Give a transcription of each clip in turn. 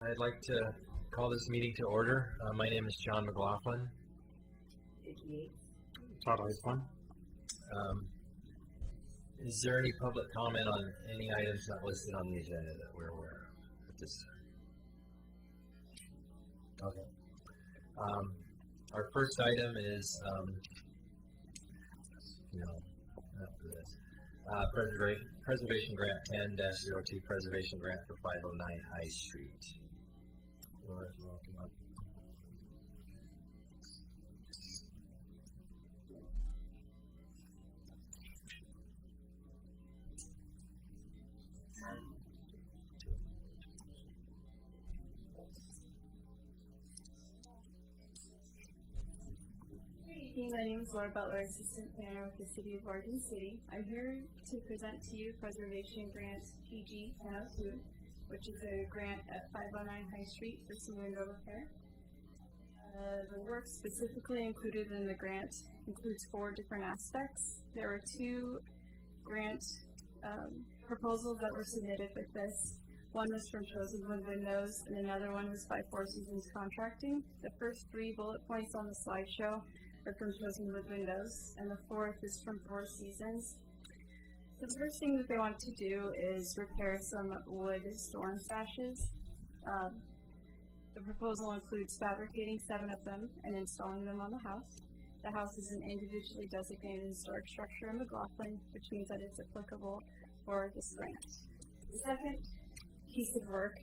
I'd like to call this meeting to order. My name is John McLaughlin. Todd Eisman. Is there any public comment on any items not listed on the agenda that we're aware of at this time? Okay. Our first item is, after this, Preservation Grant 10-02 Preservation Grant for 509 High Street. Laura's welcome up. My name is Laura Butler, Assistant Planner with the City of Oregon City. I'm here to present to you Preservation Grant PG 1002, which is a grant at 509 High Street for some window repair. The work specifically included in the grant includes 4 different aspects. There were 2 grant proposals that were submitted with this. One was from Chosen Wood Windows, and another one was by Four Seasons Contracting. The first 3 bullet points on the slideshow are from Chosen Wood Windows, and the 4th is from Four Seasons. The first thing that they want to do is repair some wood storm sashes. The proposal includes fabricating 7 of them and installing them on the house. The house is an individually designated historic structure in McLaughlin, which means that it's applicable for this grant. The second piece of work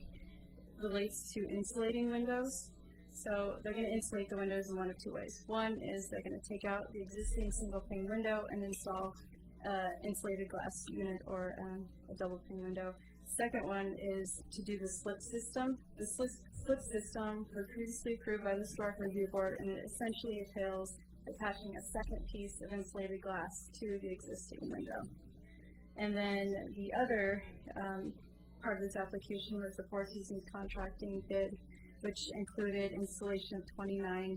relates to insulating windows. So they're going to insulate the windows in one of 2 ways. One is they're going to take out the existing single pane window and install insulated glass unit or a double pane window. Second one is to do the slip system. The slip system was previously approved by the Historic Review Board, and it essentially entails attaching a second piece of insulated glass to the existing window. And then the other part of this application was the Four Seasons Contracting bid, which included installation of 29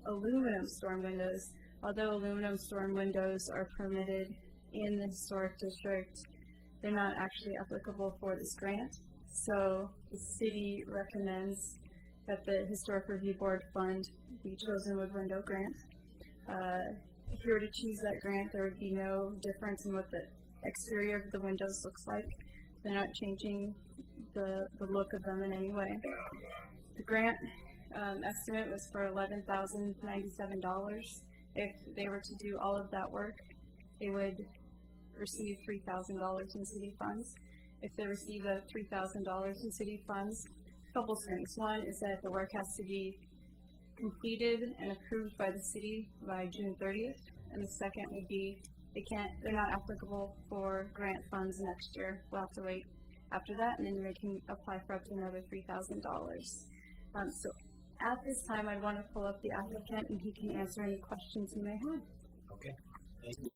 aluminum storm windows. Although aluminum storm windows are permitted in the historic district, they're not actually applicable for this grant. So the city recommends that the Historic Review Board fund the Chosen Wood Window grant. If you were to choose that grant, there would be no difference in what the exterior of the windows looks like. They're not changing the look of them in any way. The grant estimate was for $11,097. If they were to do all of that work, they would receive $3,000 in city funds. If they receive the $3,000 in city funds, a couple things. One is that the work has to be completed and approved by the city by June 30th, and the second would be they're not applicable for grant funds next year. We'll have to wait after that, and then they can apply for up to another $3,000. So at this time, I'd want to pull up the applicant, and he can answer any questions you may have. Okay, thank you.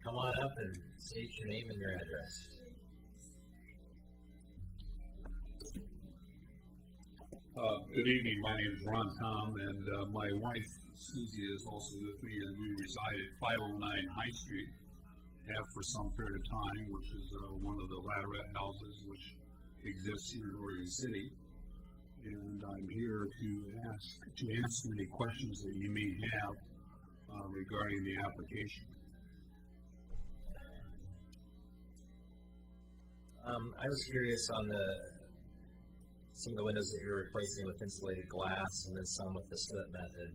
Come on up and state your name and your address. Good evening. My name is Ron Tom, and my wife Susie is also with me, and we reside at 509 High Street. Have for some period of time, which is one of the laterite houses which exists here in Oregon City. And I'm here to answer any questions that you may have regarding the application. I was curious on some of the windows that you're replacing with insulated glass and then some with the slip method.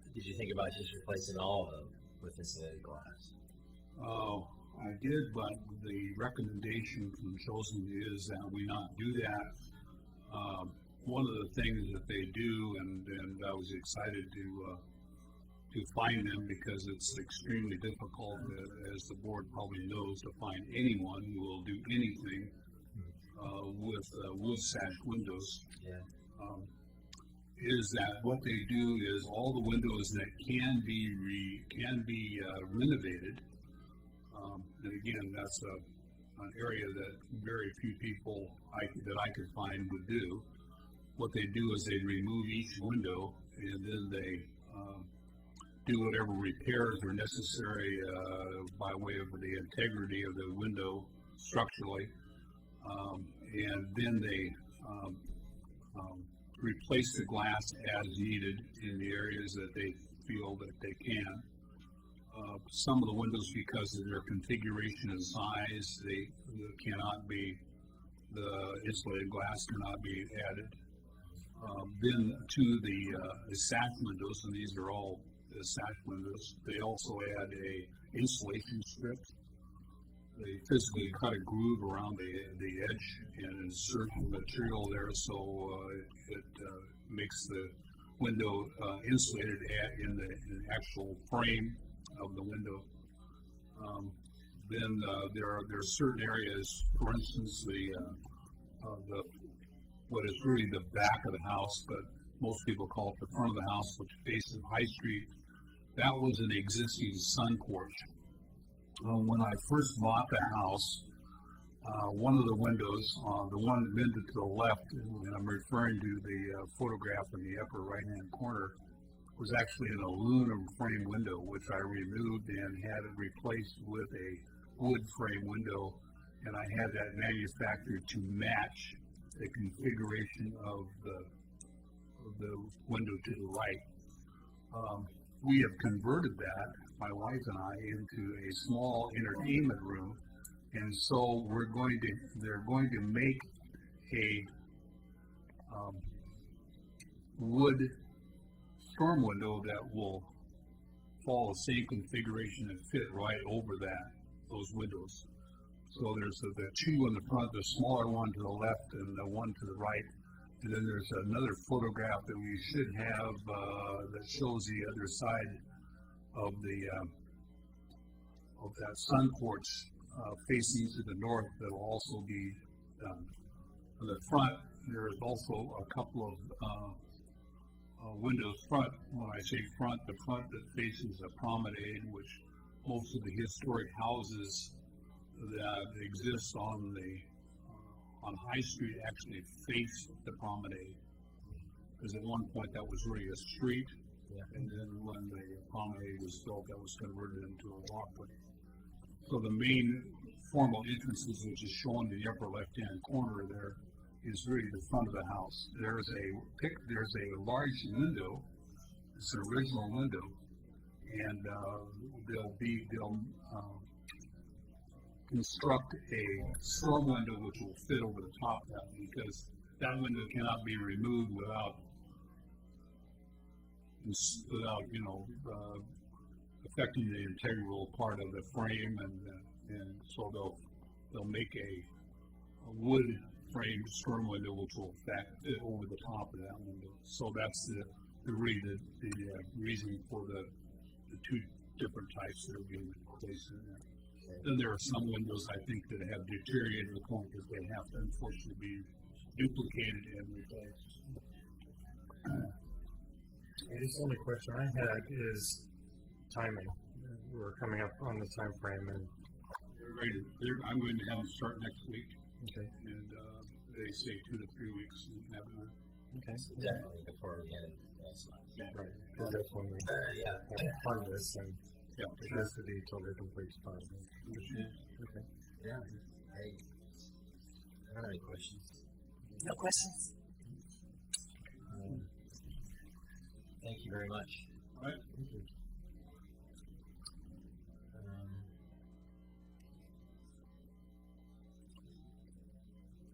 Did you think about just replacing all of them with insulated glass? I did, but the recommendation from Chosen is that we not do that. One of the things that they do, and I was excited to find them because it's extremely difficult, as the board probably knows, to find anyone who will do anything with wood sash windows. Yeah. Is that what they do is all the windows that can be renovated, and again, that's an area that very few people that I could find would do. What they do is they remove each window, and then they do whatever repairs are necessary by way of the integrity of the window structurally, and then they replace the glass as needed in the areas that they feel that they can. Some of the windows, because of their configuration and size, they cannot be, the insulated glass cannot be added. Then to the sash windows, and these are all the sash windows, they also add a insulation strip. They physically cut a groove around the edge and insert the material there, so it makes the window insulated in the actual frame of the window. Then there are certain areas, for instance, what is really the back of the house, but most people call it the front of the house, which faces High Street. That was an existing sun porch. When I first bought the house, one of the windows, the one window to the left, and I'm referring to the photograph in the upper right-hand corner, was actually an aluminum frame window, which I removed and had it replaced with a wood frame window, and I had that manufactured to match the configuration of the window to the right. We have converted that, my wife and I, into a small entertainment room, and so they're going to make a wood storm window that will follow the same configuration and fit right over those windows. So there's the two in the front, the smaller one to the left and the one to the right. And then there's another photograph that we should have that shows the other side of that sun porch facing to the north that will also be done. On the front, there is also a couple of windows front. When I say front, the front that faces a promenade, which most of the historic houses that exist on High Street actually face the promenade. Because at one point that was really a street, and then when the promenade was built, that was converted into a walkway. So the main formal entrances, which is shown in the upper left-hand corner there, is really the front of the house. There's a large window. It's an original window, and they'll construct a storm window which will fit over the top of that, because that window cannot be removed without affecting the integral part of the frame, and so they'll make a wood frame storm window which will fit over the top of that window. So that's the reason for the two different types that are being placed in there. Then there are some windows, I think, that have deteriorated to the point that they have to unfortunately be duplicated and replaced. The only question I had is timing. We're coming up on the time frame, and I'm going to have them start next week. Okay. And they say 2 to 3 weeks. Okay. Definitely before we get it. Right. Because that's when we fund this, and it has to be till the complete spot. Okay. Yeah. I don't have any questions. No questions. Thank you very much. All right. Thank you.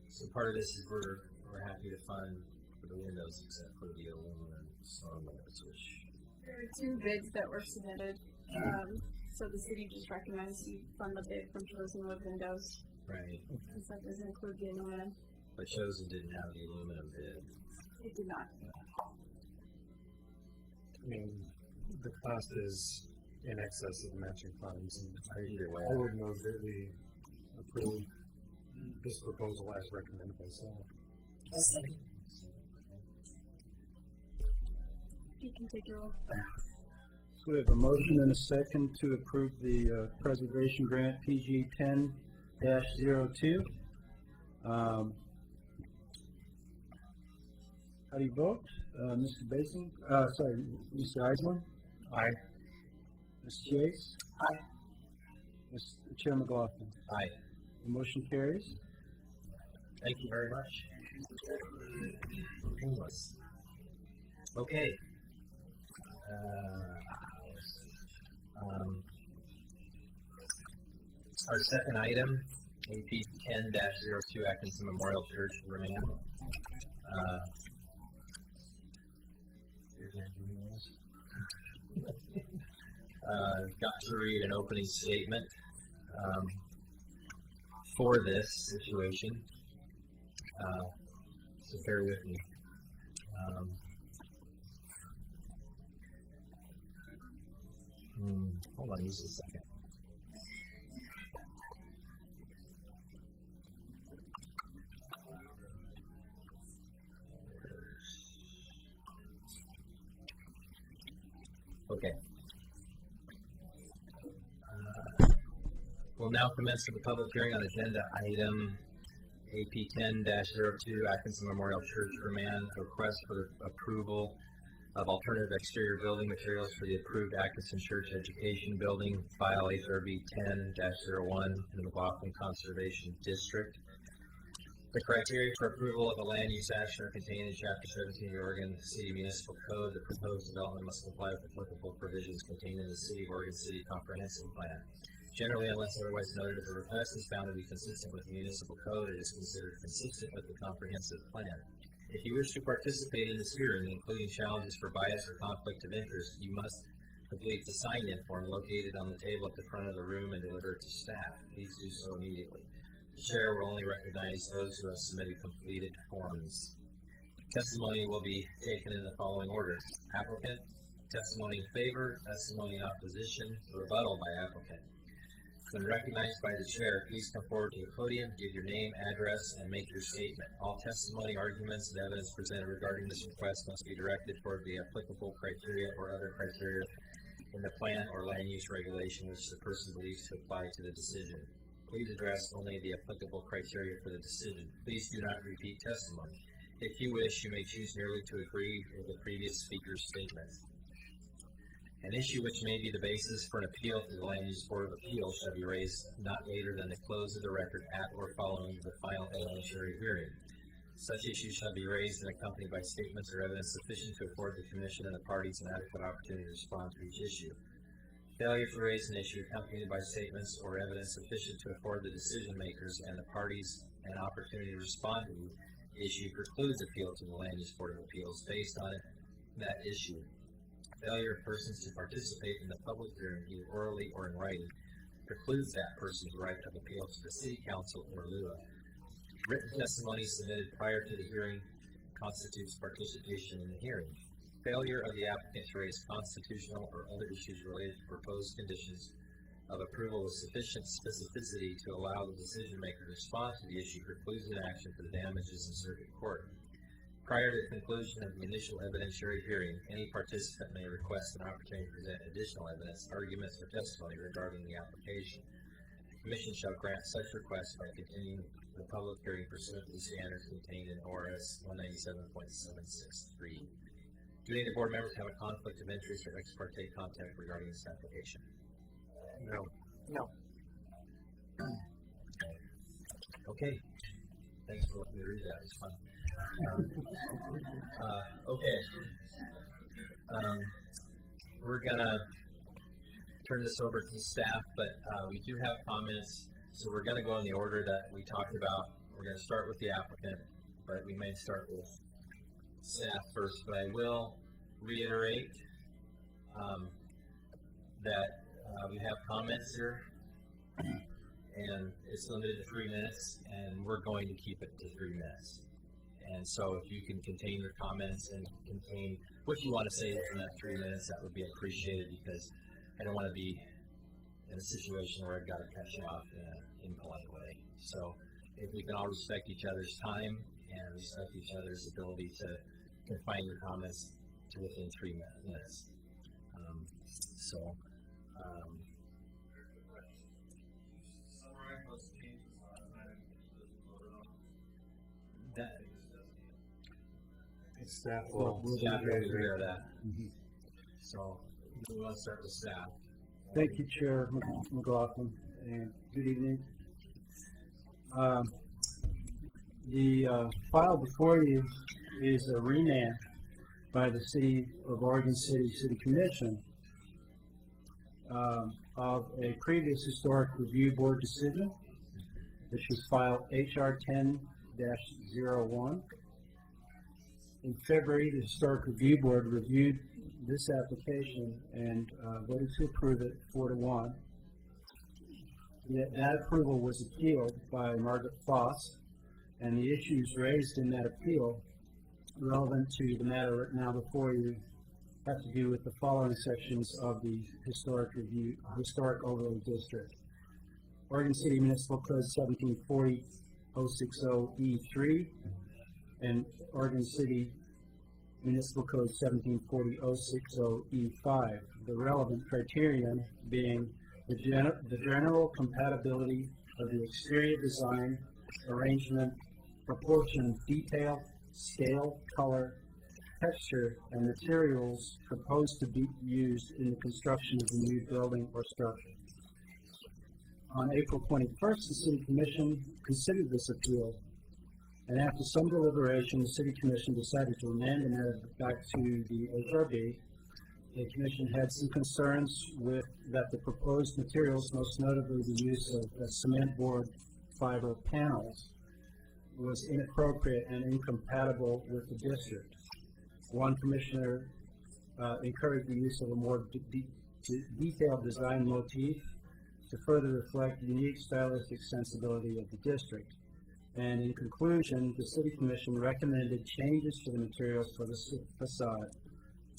So part of this is we're happy to fund for the windows, except for the aluminum storm windows, which There are 2 bids that were submitted. So the city just recommends you fund the bid from Chosen Wood Windows, right, since that doesn't include the aluminum. but Chosen didn't have the aluminum bid. It did not. I mean, the cost is in excess of the matching funds, and Either way, I would move that we approve this proposal as recommended by staff. You can take your roll. So we have a motion and a second to approve the preservation grant PG 10-02. How do you vote? Mr. Basin? Mr. Eisler? Aye. Ms. Chase? Aye. Mr. Chair McLaughlin? aye. The motion carries. Thank you very much. Painless. Okay. Our second item, AP 10-02 Atkinson Memorial Church, Remand. Got to read an opening statement for this situation, so bear with me. Hold on just a second. Okay. We'll now commence with the public hearing on agenda item AP 10-02 Atkinson Memorial Church Remand, request for the approval of alternative exterior building materials for the approved Atkinson Church Education Building, file HRB 10-01 in the McLaughlin Conservation District. The criteria for approval of a land use action are contained in Chapter 17 of the Oregon City Municipal Code. The proposed development must comply with applicable provisions contained in the City of Oregon City Comprehensive Plan. Generally, unless otherwise noted, if the request is found to be consistent with the municipal code, it is considered consistent with the comprehensive plan. If you wish to participate in this hearing, including challenges for bias or conflict of interest, you must complete the sign-in form located on the table at the front of the room and deliver it to staff. Please do so immediately. The chair will only recognize those who have submitted completed forms. Testimony will be taken in the following order: applicant, testimony in favor, testimony in opposition, rebuttal by applicant. When recognized by the chair, please come forward to the podium, give your name, address, and make your statement. All testimony, arguments, and evidence presented regarding this request must be directed toward the applicable criteria or other criteria in the plan or land use regulation which the person believes to apply to the decision. Please address only the applicable criteria for the decision. Please do not repeat testimony. If you wish, you may choose merely to agree with the previous speaker's statement. An issue which may be the basis for an appeal to the Land Use Board of Appeals shall be raised not later than the close of the record at or following the final evidentiary hearing. Such issues shall be raised and accompanied by statements or evidence sufficient to afford the Commission and the parties an adequate opportunity to respond to each issue. Failure to raise an issue accompanied by statements or evidence sufficient to afford the decision makers and the parties an opportunity to respond to the issue precludes appeal to the Land Use Board of Appeals based on that issue. Failure of persons to participate in the public hearing, either orally or in writing, precludes that person's right of appeal to the City Council or LUA. Written testimony submitted prior to the hearing constitutes participation in the hearing. Failure of the applicant to raise constitutional or other issues related to proposed conditions of approval with sufficient specificity to allow the decision maker to respond to the issue precludes an action for the damages in circuit court. Prior to the conclusion of the initial evidentiary hearing, any participant may request an opportunity to present additional evidence, arguments, or testimony regarding the application. The Commission shall grant such requests by continuing the public hearing pursuant to the standards contained in ORS 197.763. Do any of the board members have a conflict of interest or ex parte contact regarding this application? No. No. Okay. Thanks for letting me read that. It's fun. Okay. We're gonna turn this over to staff, but we do have comments, so we're gonna go in the order that we talked about. We're gonna start with the applicant, but we may start with staff first. But I will reiterate that we have comments here, and it's limited to 3 minutes, and we're going to keep it to 3 minutes. And so if you can contain your comments and contain what you want to say in that 3 minutes, that would be appreciated, because I don't want to be in a situation where I've got to cut you off in an impolite way. So if we can all respect each other's time and respect each other's ability to confine your comments to within 3 minutes. That Staff Well, will. staff will take care of that. So we want to start with staff. Thank you, Chair McLaughlin, and good evening. The file before you is a remand by the City of Oregon City Commission of a previous Historic Review Board decision, which was filed HR 10-01. In February, the Historic Review Board reviewed this application and voted to approve it 4-1. That approval was appealed by Margaret Foss, and the issues raised in that appeal relevant to the matter now before you have to do with the following sections of the Historic Overlay District. Oregon City Municipal Code 1740-060E3 and Oregon City Municipal Code 1740-060E5. The relevant criterion being the general compatibility of the exterior design, arrangement, proportion, detail, scale, color, texture, and materials proposed to be used in the construction of a new building or structure. On April 21st, the City Commission considered this appeal, and after some deliberation, the City Commission decided to remand the matter back to the HRB. The Commission had some concerns with that the proposed materials, most notably the use of cement board fiber panels, was inappropriate and incompatible with the district. One commissioner encouraged the use of a more detailed design motif to further reflect the unique stylistic sensibility of the district. And in conclusion, the City Commission recommended changes to the materials for the facade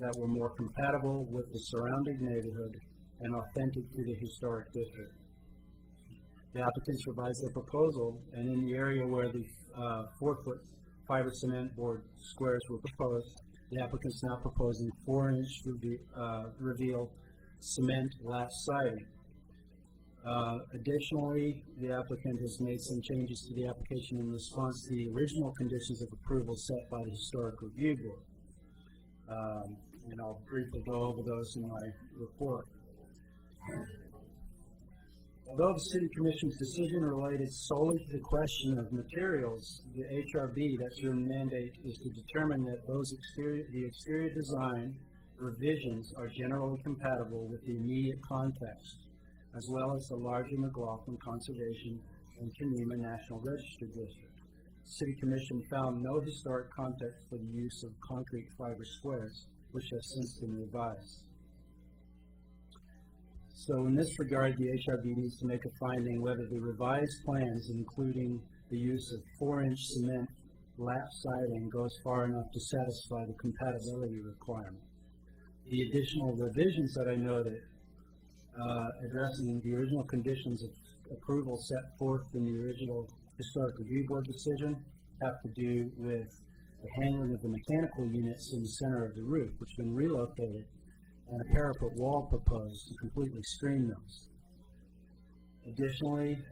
that were more compatible with the surrounding neighborhood and authentic to the historic district. The applicants revised their proposal, and in the area where the 4-foot fiber cement board squares were proposed, the applicants now proposing 4-inch reveal cement lap siding. Additionally, the applicant has made some changes to the application in response to the original conditions of approval set by the Historic Review Board. And I'll briefly go over those in my report. Although the City Commission's decision related solely to the question of materials, the HRB, that's your mandate, is to determine that the exterior design revisions are generally compatible with the immediate context, as well as the larger McLaughlin Conservation and Kenema National Register District. The City Commission found no historic context for the use of concrete fiber squares, which has since been revised. So in this regard, the HRB needs to make a finding whether the revised plans, including the use of 4-inch cement lap siding, goes far enough to satisfy the compatibility requirement. The additional revisions that I noted addressing the original conditions of approval set forth in the original Historic Review Board decision have to do with the handling of the mechanical units in the center of the roof, which have been relocated, and a parapet wall proposed to completely screen those. Additionally,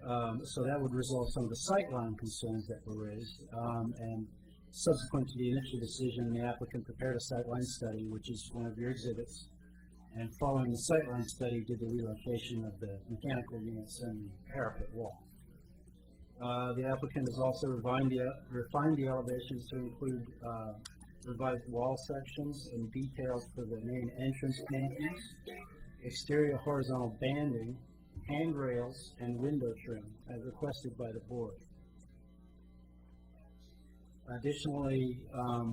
so that would resolve some of the sightline concerns that were raised, and subsequent to the initial decision, the applicant prepared a sightline study, which is one of your exhibits, and following the sightline study, did the relocation of the mechanical units and the parapet wall. The applicant has also refined the elevations to include revised wall sections and details for the main entrance canopies, exterior horizontal banding, handrails, and window trim, as requested by the board. Additionally,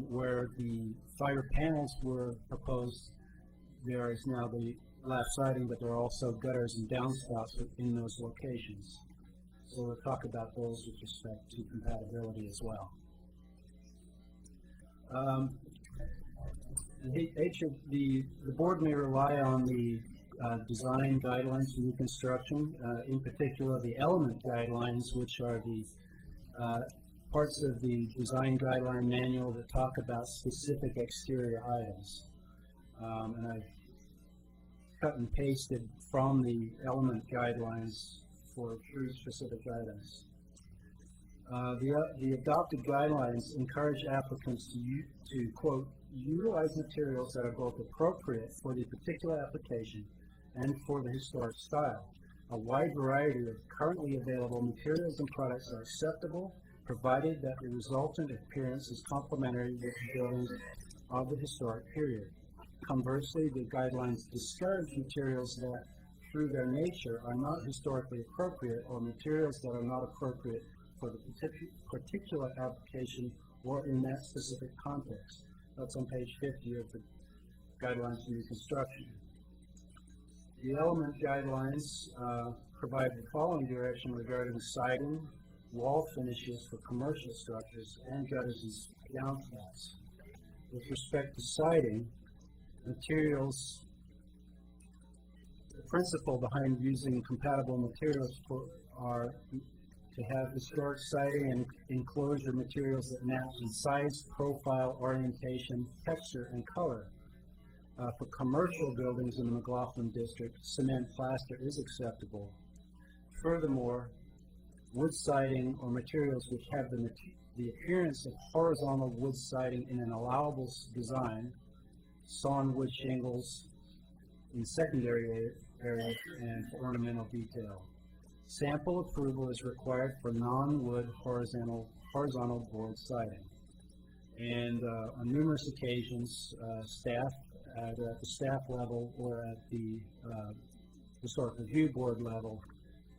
where the fiber panels were proposed, there is now the lap siding, but there are also gutters and downspouts in those locations. So we'll talk about those with respect to compatibility as well. The board may rely on the design guidelines for new construction, in particular the element guidelines, which are the parts of the design guideline manual that talk about specific exterior items. And I've cut and pasted from the element guidelines for 3 specific items. The adopted guidelines encourage applicants to quote, utilize materials that are both appropriate for the particular application and for the historic style. A wide variety of currently available materials and products are acceptable provided that the resultant appearance is complementary with the buildings of the historic period. Conversely, the guidelines discourage materials that, through their nature, are not historically appropriate, or materials that are not appropriate for the particular application or in that specific context. That's on page 50 of the Guidelines for New Construction. The element guidelines provide the following direction regarding siding, wall finishes for commercial structures, and gutters and downspouts. With respect to siding, materials, the principle behind using compatible materials are to have historic siding and enclosure materials that match in size, profile, orientation, texture, and color. For commercial buildings in the McLaughlin district, cement plaster is acceptable. Furthermore, wood siding or materials which have the appearance of horizontal wood siding in an allowable design, sawn wood shingles in secondary areas, and for ornamental detail. Sample approval is required for non-wood horizontal board siding. And on numerous occasions, staff, either at the staff level or at the Historic Review Board level,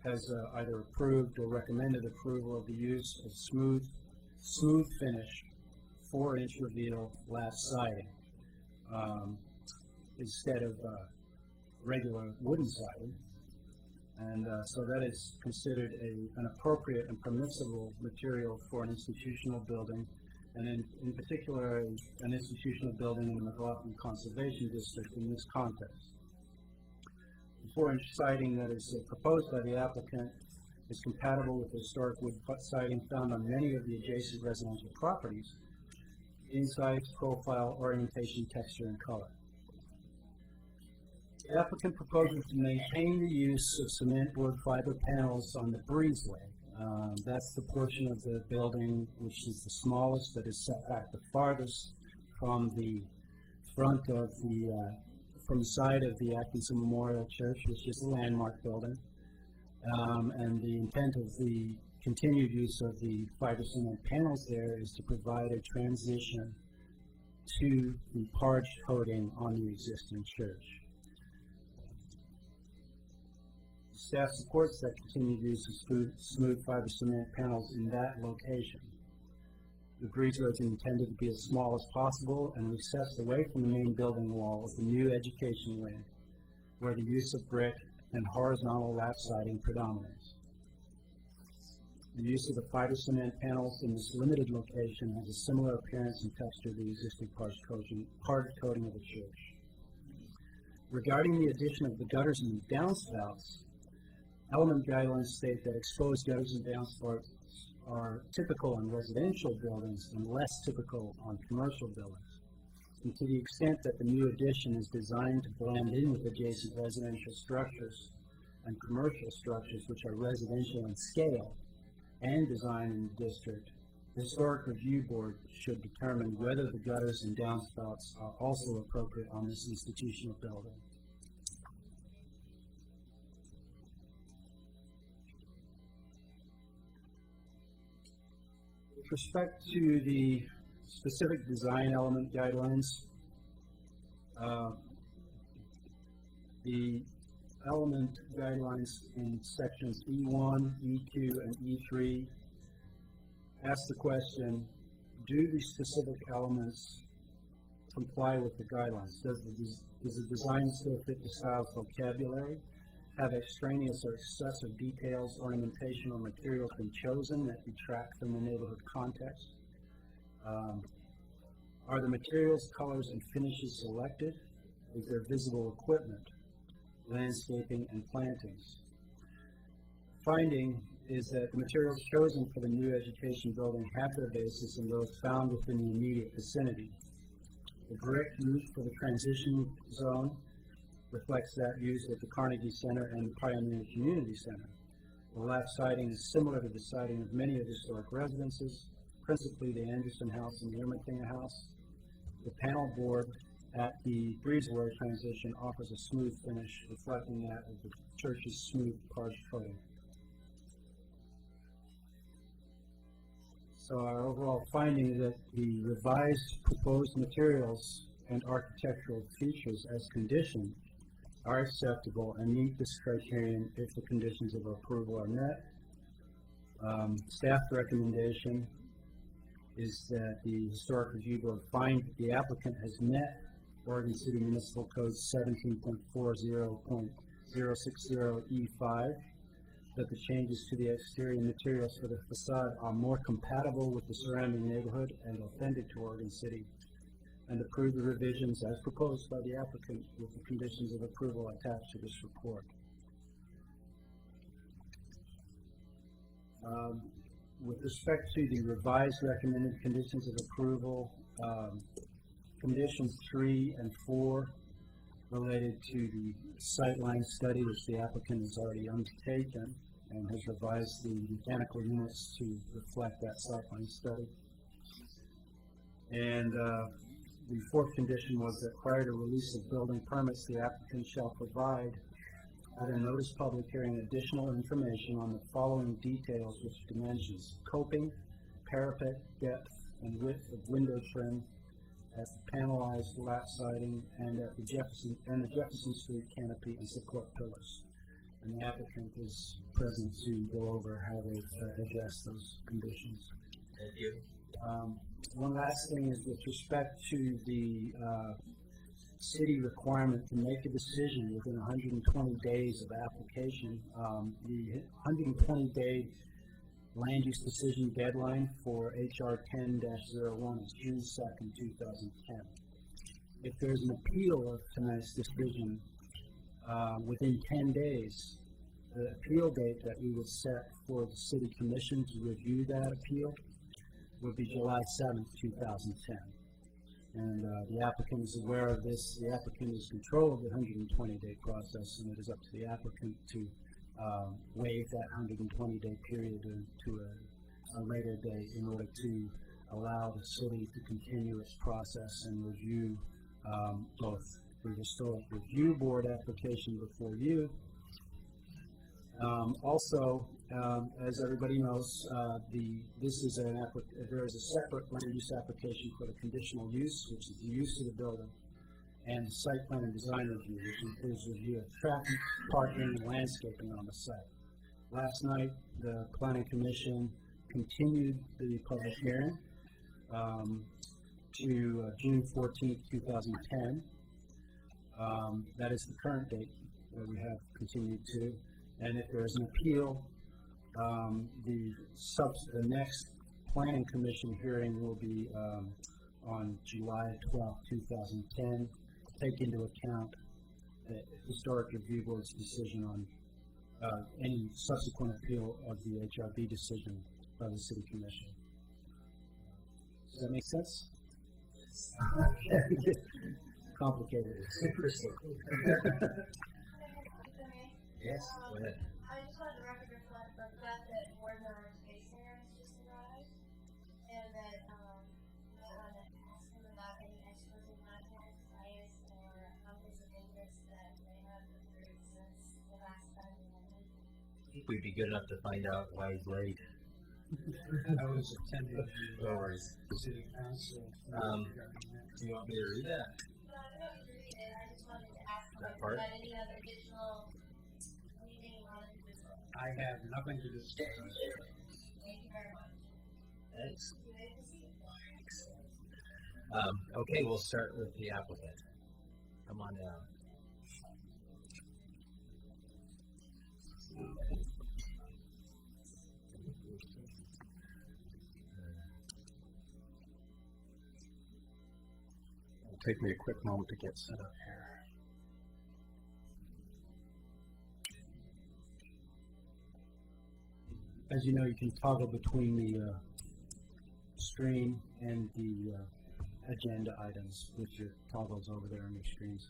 has either approved or recommended approval of the use of smooth finish, 4-inch reveal last siding instead of regular wooden siding. And so that is considered an appropriate and permissible material for an institutional building, and in particular an institutional building in the McLaughlin Conservation District in this context. The 4-inch siding that is proposed by the applicant is compatible with the historic wood siding found on many of the adjacent residential properties in size, profile, orientation, texture, and color. The applicant proposes to maintain the use of cement wood fiber panels on the breezeway. That's the portion of the building which is the smallest, that is set back the farthest from the front of from the side of the Atkinson Memorial Church, which is a landmark building. And the intent of the continued use of the fiber cement panels there is to provide a transition to the parged coating on the existing church. Staff supports that continued use of smooth fiber cement panels in that location. The breezeway is intended to be as small as possible and recessed away from the main building wall of the new education wing, where the use of brick and horizontal lap siding predominates. The use of the fiber cement panels in this limited location has a similar appearance and texture to the existing parged coating of the church. Regarding the addition of the gutters and downspouts, element guidelines state that exposed gutters and downspouts are typical on residential buildings and less typical on commercial buildings. And to the extent that the new addition is designed to blend in with adjacent residential structures and commercial structures which are residential in scale and design in the district, the Historic Review Board should determine whether the gutters and downspouts are also appropriate on this institutional building. With respect to the specific design element guidelines, the element guidelines in sections E1, E2, and E3 ask the question, do the specific elements comply with the guidelines? Does the design still fit the style's vocabulary? Have extraneous or excessive details, ornamentation, or materials been chosen that detract from the neighborhood context? Are the materials, colors, and finishes selected? Is there visible equipment, landscaping, and plantings? Finding is that the materials chosen for the new education building have their basis in those found within the immediate vicinity. The brick used for the transition zone reflects that used at the Carnegie Center and the Pioneer Community Center. The lap siding is similar to the siding of many of the historic residences, principally the Anderson House and the Ermitina House. The panel board at the breezeway transition offers a smooth finish, reflecting that of the church's smooth parged coating. So our overall finding is that the revised proposed materials and architectural features as conditioned are acceptable and meet this criterion if the conditions of approval are met. Staff recommendation is that the Historic Review Board find that the applicant has met Oregon City Municipal Code 17.40.060E5, that the changes to the exterior materials for the facade are more compatible with the surrounding neighborhood and authentic to Oregon City, and approve the revisions as proposed by the applicant with the conditions of approval attached to this report. With respect to the revised recommended conditions of approval, conditions 3 and 4 related to the sightline study, which the applicant has already undertaken and has revised the mechanical units to reflect that sightline study. And the fourth condition was that prior to release of building permits, the applicant shall provide at a notice public hearing additional information on the following details, which dimensions: coping, parapet, depth, and width of window trim at the panelized lap siding and at the Jefferson Street canopy and support pillars. And the applicant is present to go over how they've addressed those conditions. Thank you. One last thing is with respect to the city requirement to make a decision within 120 days of application. The 120-day land use decision deadline for HR 10-01 is June 2nd, 2010. If there's an appeal of tonight's decision within 10 days, the appeal date that we would set for the city commission to review that appeal would be July 7th, 2010. And the applicant is aware of this. The applicant is in control of the 120-day process, and it is up to the applicant to waive that 120-day period to a later date in order to allow the city to continue its process and review both the Historic Review Board application before you. Also, as everybody knows, there is a separate land use application for the conditional use, which is the use of the building, and site plan and design review, which includes review of traffic, parking, and landscaping on the site. Last night, the Planning Commission continued the public hearing to June 14th, 2010. That is the current date that we have continued to. And if there is an appeal, the next Planning Commission hearing will be on July 12, 2010, take into account the Historic Review Board's decision on any subsequent appeal of the HRB decision by the City Commission. Does that make sense? Complicated. Interesting. Yes, go ahead. I just wanted the record to reflect the fact that board member Space Center has just arrived, and that I want to ask him about any experts in contact, bias, or conflicts of interest that may have occurred since the last time we met him. I think we'd be good enough to find out why he's late. I was attending No worries. the city council. Do you want me to read that? But I don't know if you read it, I just wanted to ask him That if part? he had any other additional anything he wanted to discuss. I have nothing to discuss. Thank you very much. Thanks. You may proceed. Okay, we'll start with the applicant. Come on down. It'll take me a quick moment to get set up here. As you know, you can toggle between the screen and the agenda items with your toggles over there on your screens.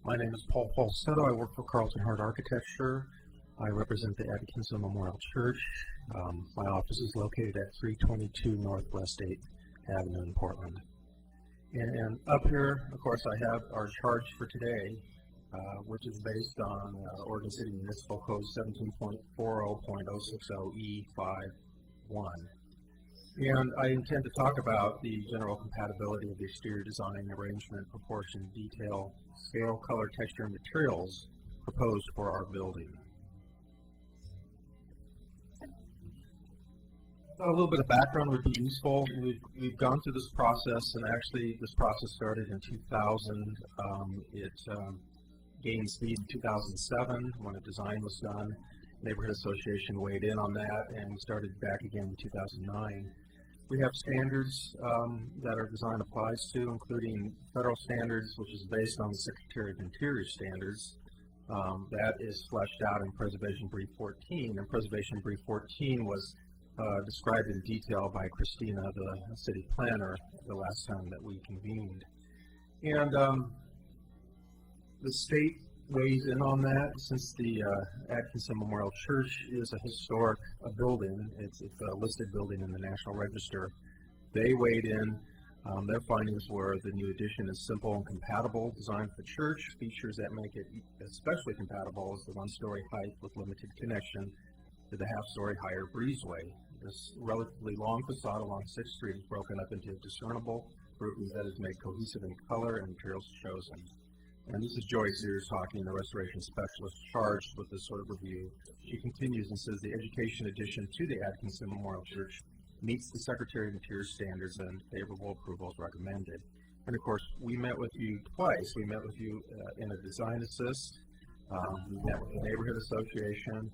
My name is Paul Falsetto. I work for Carlton Hart Architecture. I represent the Atkinson Memorial Church. My office is located at 322 Northwest 8th Avenue in Portland. And up here, of course, I have our charge for today, which is based on Oregon City Municipal Code 17.40.060E51. And I intend to talk about the general compatibility of the exterior design, arrangement, proportion, detail, scale, color, texture, and materials proposed for our building. A little bit of background would be useful. We've gone through this process, and actually this process started in 2000. It gained speed in 2007 when a design was done. Neighborhood Association weighed in on that, and we started back again in 2009. We have standards that our design applies to, including federal standards, which is based on the Secretary of Interior standards. That is fleshed out in Preservation Brief 14, and Preservation Brief 14 was described in detail by Christina, the city planner, the last time that we convened. And the state weighs in on that. Since the Atkinson Memorial Church is a historic building, it's a listed building in the National Register, they weighed in. Their findings were the new addition is simple and compatible design for the church. Features that make it especially compatible is the one-story height with limited connection to the half-story higher breezeway. This relatively long facade along 6th Street is broken up into discernible groupings that is made cohesive in color and materials chosen. And this is Joy Sears talking, the restoration specialist charged with this sort of review. She continues and says the education addition to the Atkinson Memorial Church meets the Secretary of Interior standards and favorable approval is recommended. And of course, we met with you twice. We met with you in a design assist. We met with the Neighborhood Association.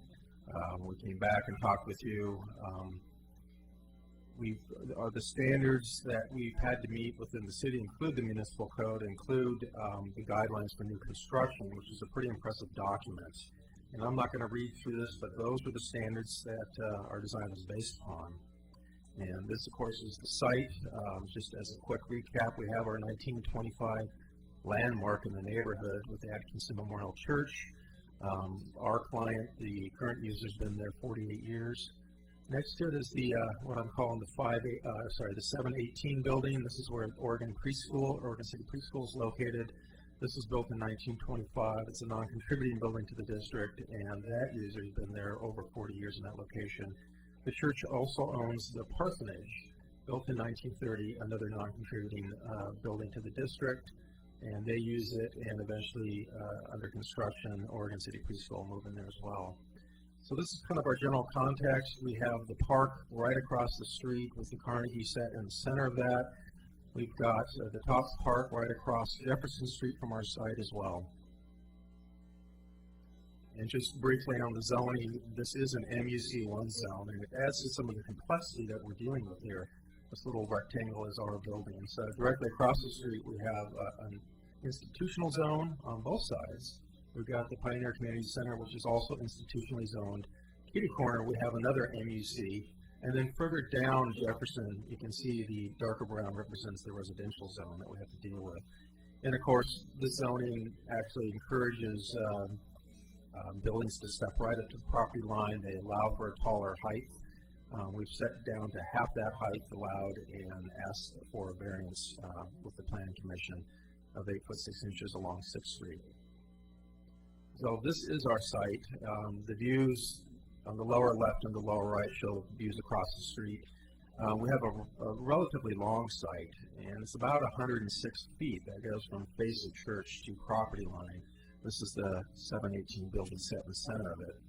We came back and talked with you. The standards that we've had to meet within the city include the municipal code, include the guidelines for new construction, which is a pretty impressive document. And I'm not going to read through this, but those are the standards that our design is based on. And this, of course, is the site. Just as a quick recap, we have our 1925 landmark in the neighborhood with the Atkinson Memorial Church. Our client, the current user, has been there 48 years. Next to it is the what I'm calling the 718 building. This is where Oregon City Preschool is located. This was built in 1925. It's a non-contributing building to the district, and that user has been there over 40 years in that location. The church also owns the parsonage, built in 1930, another non-contributing building to the district, and they use it, and eventually under construction, Oregon City Preschool will move in there as well. So this is kind of our general context. We have the park right across the street with the Carnegie set in the center of that. We've got the top park right across Jefferson Street from our site as well. And just briefly on the zoning, this is an MUC1 zone, and it adds to some of the complexity that we're dealing with here. This little rectangle is our building. So directly across the street, we have an institutional zone on both sides. We've got the Pioneer Community Center, which is also institutionally zoned. Kitty corner, we have another MUC. And then further down Jefferson, you can see the darker brown represents the residential zone that we have to deal with. And of course, this zoning actually encourages buildings to step right up to the property line. They allow for a taller height. We've set down to half that height allowed and asked for a variance with the Planning Commission of 8 foot 6 inches along 6th Street. So this is our site. The views on the lower left and the lower right show views across the street. We have a relatively long site, and it's about 106 feet. That goes from face of church to property line. This is the 718 building set in the center of it.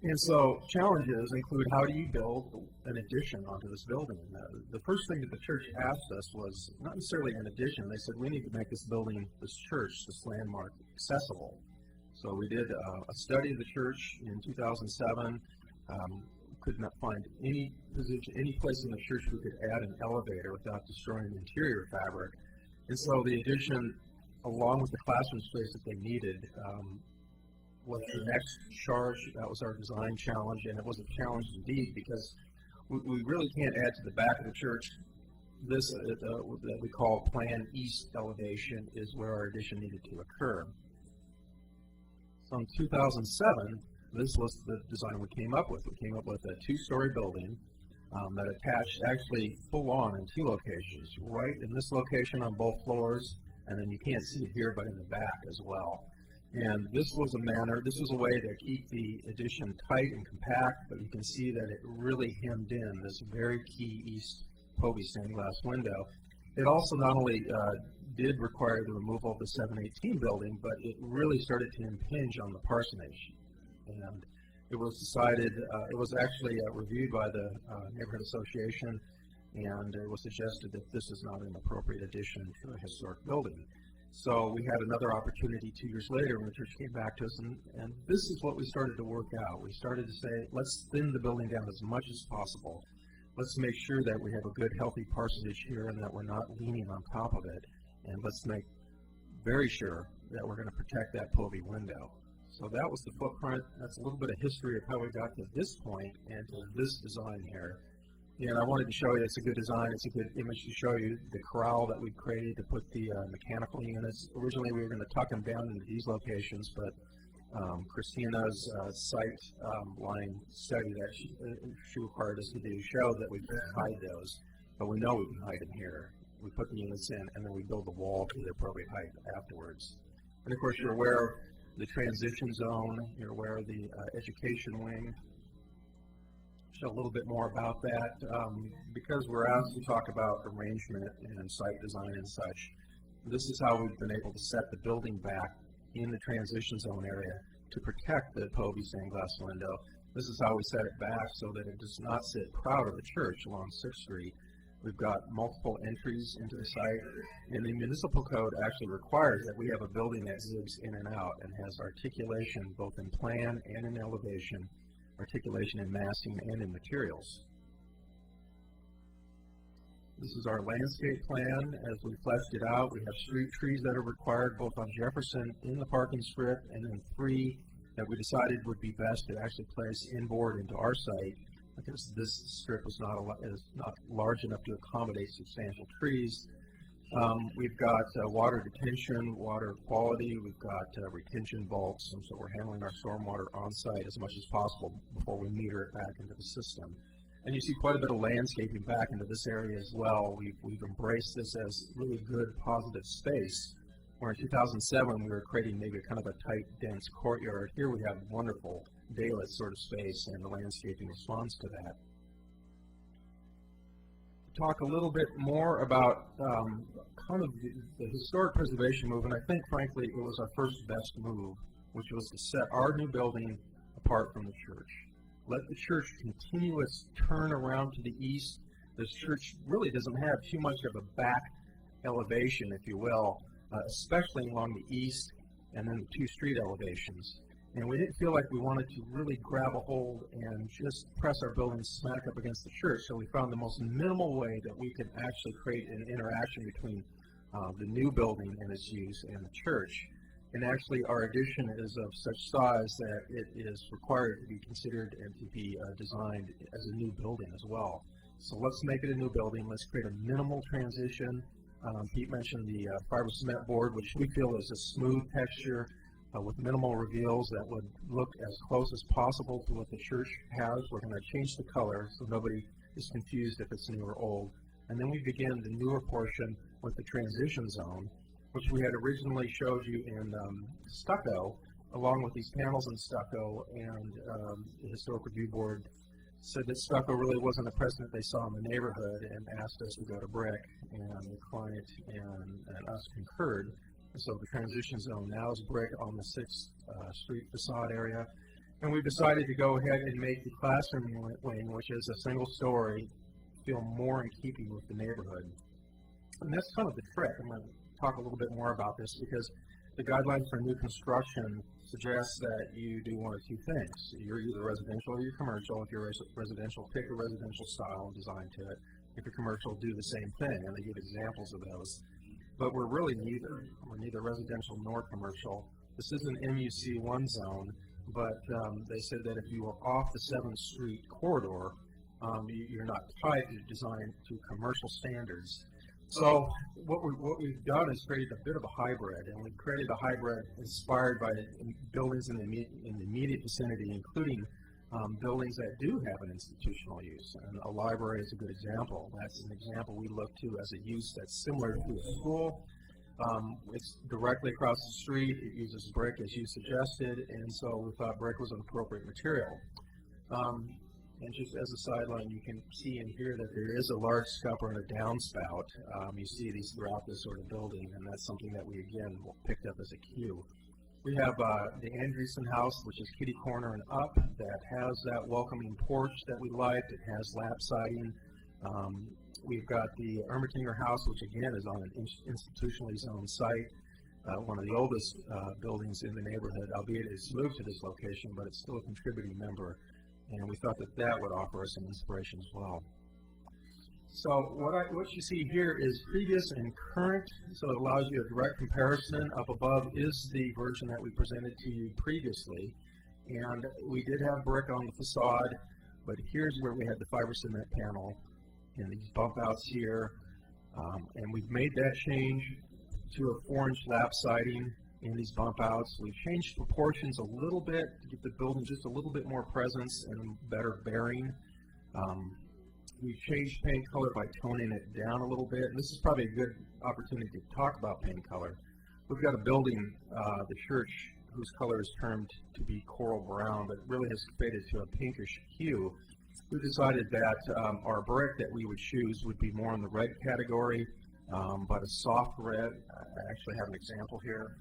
And so challenges include, how do you build an addition onto this building? The first thing that the church asked us was not necessarily an addition. They said, we need to make this building, this church, this landmark, accessible. So we did a study of the church in 2007. Could not find any place in the church we could add an elevator without destroying the interior fabric. And so the addition, along with the classroom space that they needed, was the next charge. That was our design challenge, and it was a challenge indeed, because we really can't add to the back of the church. This that we call Plan East elevation is where our addition needed to occur. So in 2007, this was the design we came up with. We came up with a two-story building that attached actually full-on in two locations, right in this location on both floors, and then you can't see it here, but in the back as well. And this was a way to keep the addition tight and compact, but you can see that it really hemmed in this very key east Povey stained glass window. It also not only did require the removal of the 718 building, but it really started to impinge on the parsonage. And it was decided, it was actually reviewed by the Neighborhood Association, and it was suggested that this is not an appropriate addition to a historic building. So we had another opportunity 2 years later when the church came back to us, and this is what we started to work out. We started to say, let's thin the building down as much as possible. Let's make sure that we have a good, healthy parsonage here and that we're not leaning on top of it. And let's make very sure that we're going to protect that Povey window. So that was the footprint. That's a little bit of history of how we got to this point and to this design here. And I wanted to show you, it's a good design, it's a good image to show you the corral that we created to put the mechanical units. Originally we were going to tuck them down into these locations, but Christina's site line study that she required us to do showed that we couldn't hide those, but we know we can hide them here. We put the units in, and then we build the wall to the appropriate height afterwards. And of course, you're aware of the transition zone, you're aware of the education wing. Show a little bit more about that. Because we're asked to talk about arrangement and site design and such, this is how we've been able to set the building back in the transition zone area to protect the Povey stained glass window. This is how we set it back so that it does not sit proud of the church along 6th Street. We've got multiple entries into the site, and the municipal code actually requires that we have a building that zigs in and out and has articulation both in plan and in elevation, articulation in massing and in materials. This is our landscape plan. As we fleshed it out, we have street trees that are required both on Jefferson in the parking strip, and then 3 that we decided would be best to actually place inboard into our site, because this strip is not large enough to accommodate substantial trees. We've got water detention, water quality, we've got retention vaults, and so we're handling our stormwater on site as much as possible before we meter it back into the system. And you see quite a bit of landscaping back into this area as well. We've embraced this as really good, positive space, where in 2007 we were creating maybe kind of a tight, dense courtyard. Here we have wonderful daylit sort of space, and the landscaping responds to that. Talk a little bit more about kind of the historic preservation move, and I think, frankly, it was our first best move, which was to set our new building apart from the church. Let the church continue its turn around to the east. This church really doesn't have too much of a back elevation, if you will, especially along the east and then the 2 street elevations. And we didn't feel like we wanted to really grab a hold and just press our building smack up against the church, so we found the most minimal way that we could actually create an interaction between the new building and its use and the church. And actually our addition is of such size that it is required to be considered and to be designed as a new building as well. So let's make it a new building. Let's create a minimal transition. Pete mentioned the fiber cement board, which we feel is a smooth texture with minimal reveals that would look as close as possible to what the church has. We're going to change the color so nobody is confused if it's new or old. And then we begin the newer portion with the transition zone, which we had originally showed you in stucco, along with these panels in stucco, and the Historic Review Board said that stucco really wasn't a precedent they saw in the neighborhood and asked us to go to brick, and the client and us concurred. So the transition zone now is brick on the 6th Street facade area. And we've decided to go ahead and make the classroom wing, which is a single story, feel more in keeping with the neighborhood. And that's kind of the trick. I'm going to talk a little bit more about this because the guidelines for new construction suggests that you do one of 2 things. You're either residential or you're commercial. If you're residential, pick a residential style and design to it. If you're commercial, do the same thing, and they give examples of those. But we're really neither. We're neither residential nor commercial. This is an MUC1 zone, but they said that if you are off the 7th Street corridor, you're not tied to design to commercial standards. So what we've done is created a bit of a hybrid, and we've created a hybrid inspired by buildings in the immediate vicinity, including buildings that do have an institutional use. And a library is a good example. That's an example we look to as a use that's similar to a school. It's directly across the street. It uses brick, as you suggested, and so we thought brick was an appropriate material. And just as a sideline, you can see and hear that there is a large scupper and a downspout. You see these throughout this sort of building, and that's something that we, again, picked up as a cue. We have the Andreessen House, which is kitty corner and up, that has that welcoming porch that we liked. It has lap siding. We've got the Ermatinger House, which again is on an institutionally zoned site, one of the oldest buildings in the neighborhood, albeit it's moved to this location, but it's still a contributing member. And we thought that that would offer us some inspiration as well. So what you see here is previous and current, so it allows you a direct comparison. Up above is the version that we presented to you previously. And we did have brick on the facade, but here's where we had the fiber cement panel and these bump outs here. And we've made that change to a 4-inch lap siding in these bump outs. We've changed proportions a little bit to give the building just a little bit more presence and better bearing. We've changed paint color by toning it down a little bit, and this is probably a good opportunity to talk about paint color. We've got a building, the church, whose color is termed to be coral brown, but really has faded to a pinkish hue. We decided that our brick that we would choose would be more in the red category, but a soft red. I actually have an example here.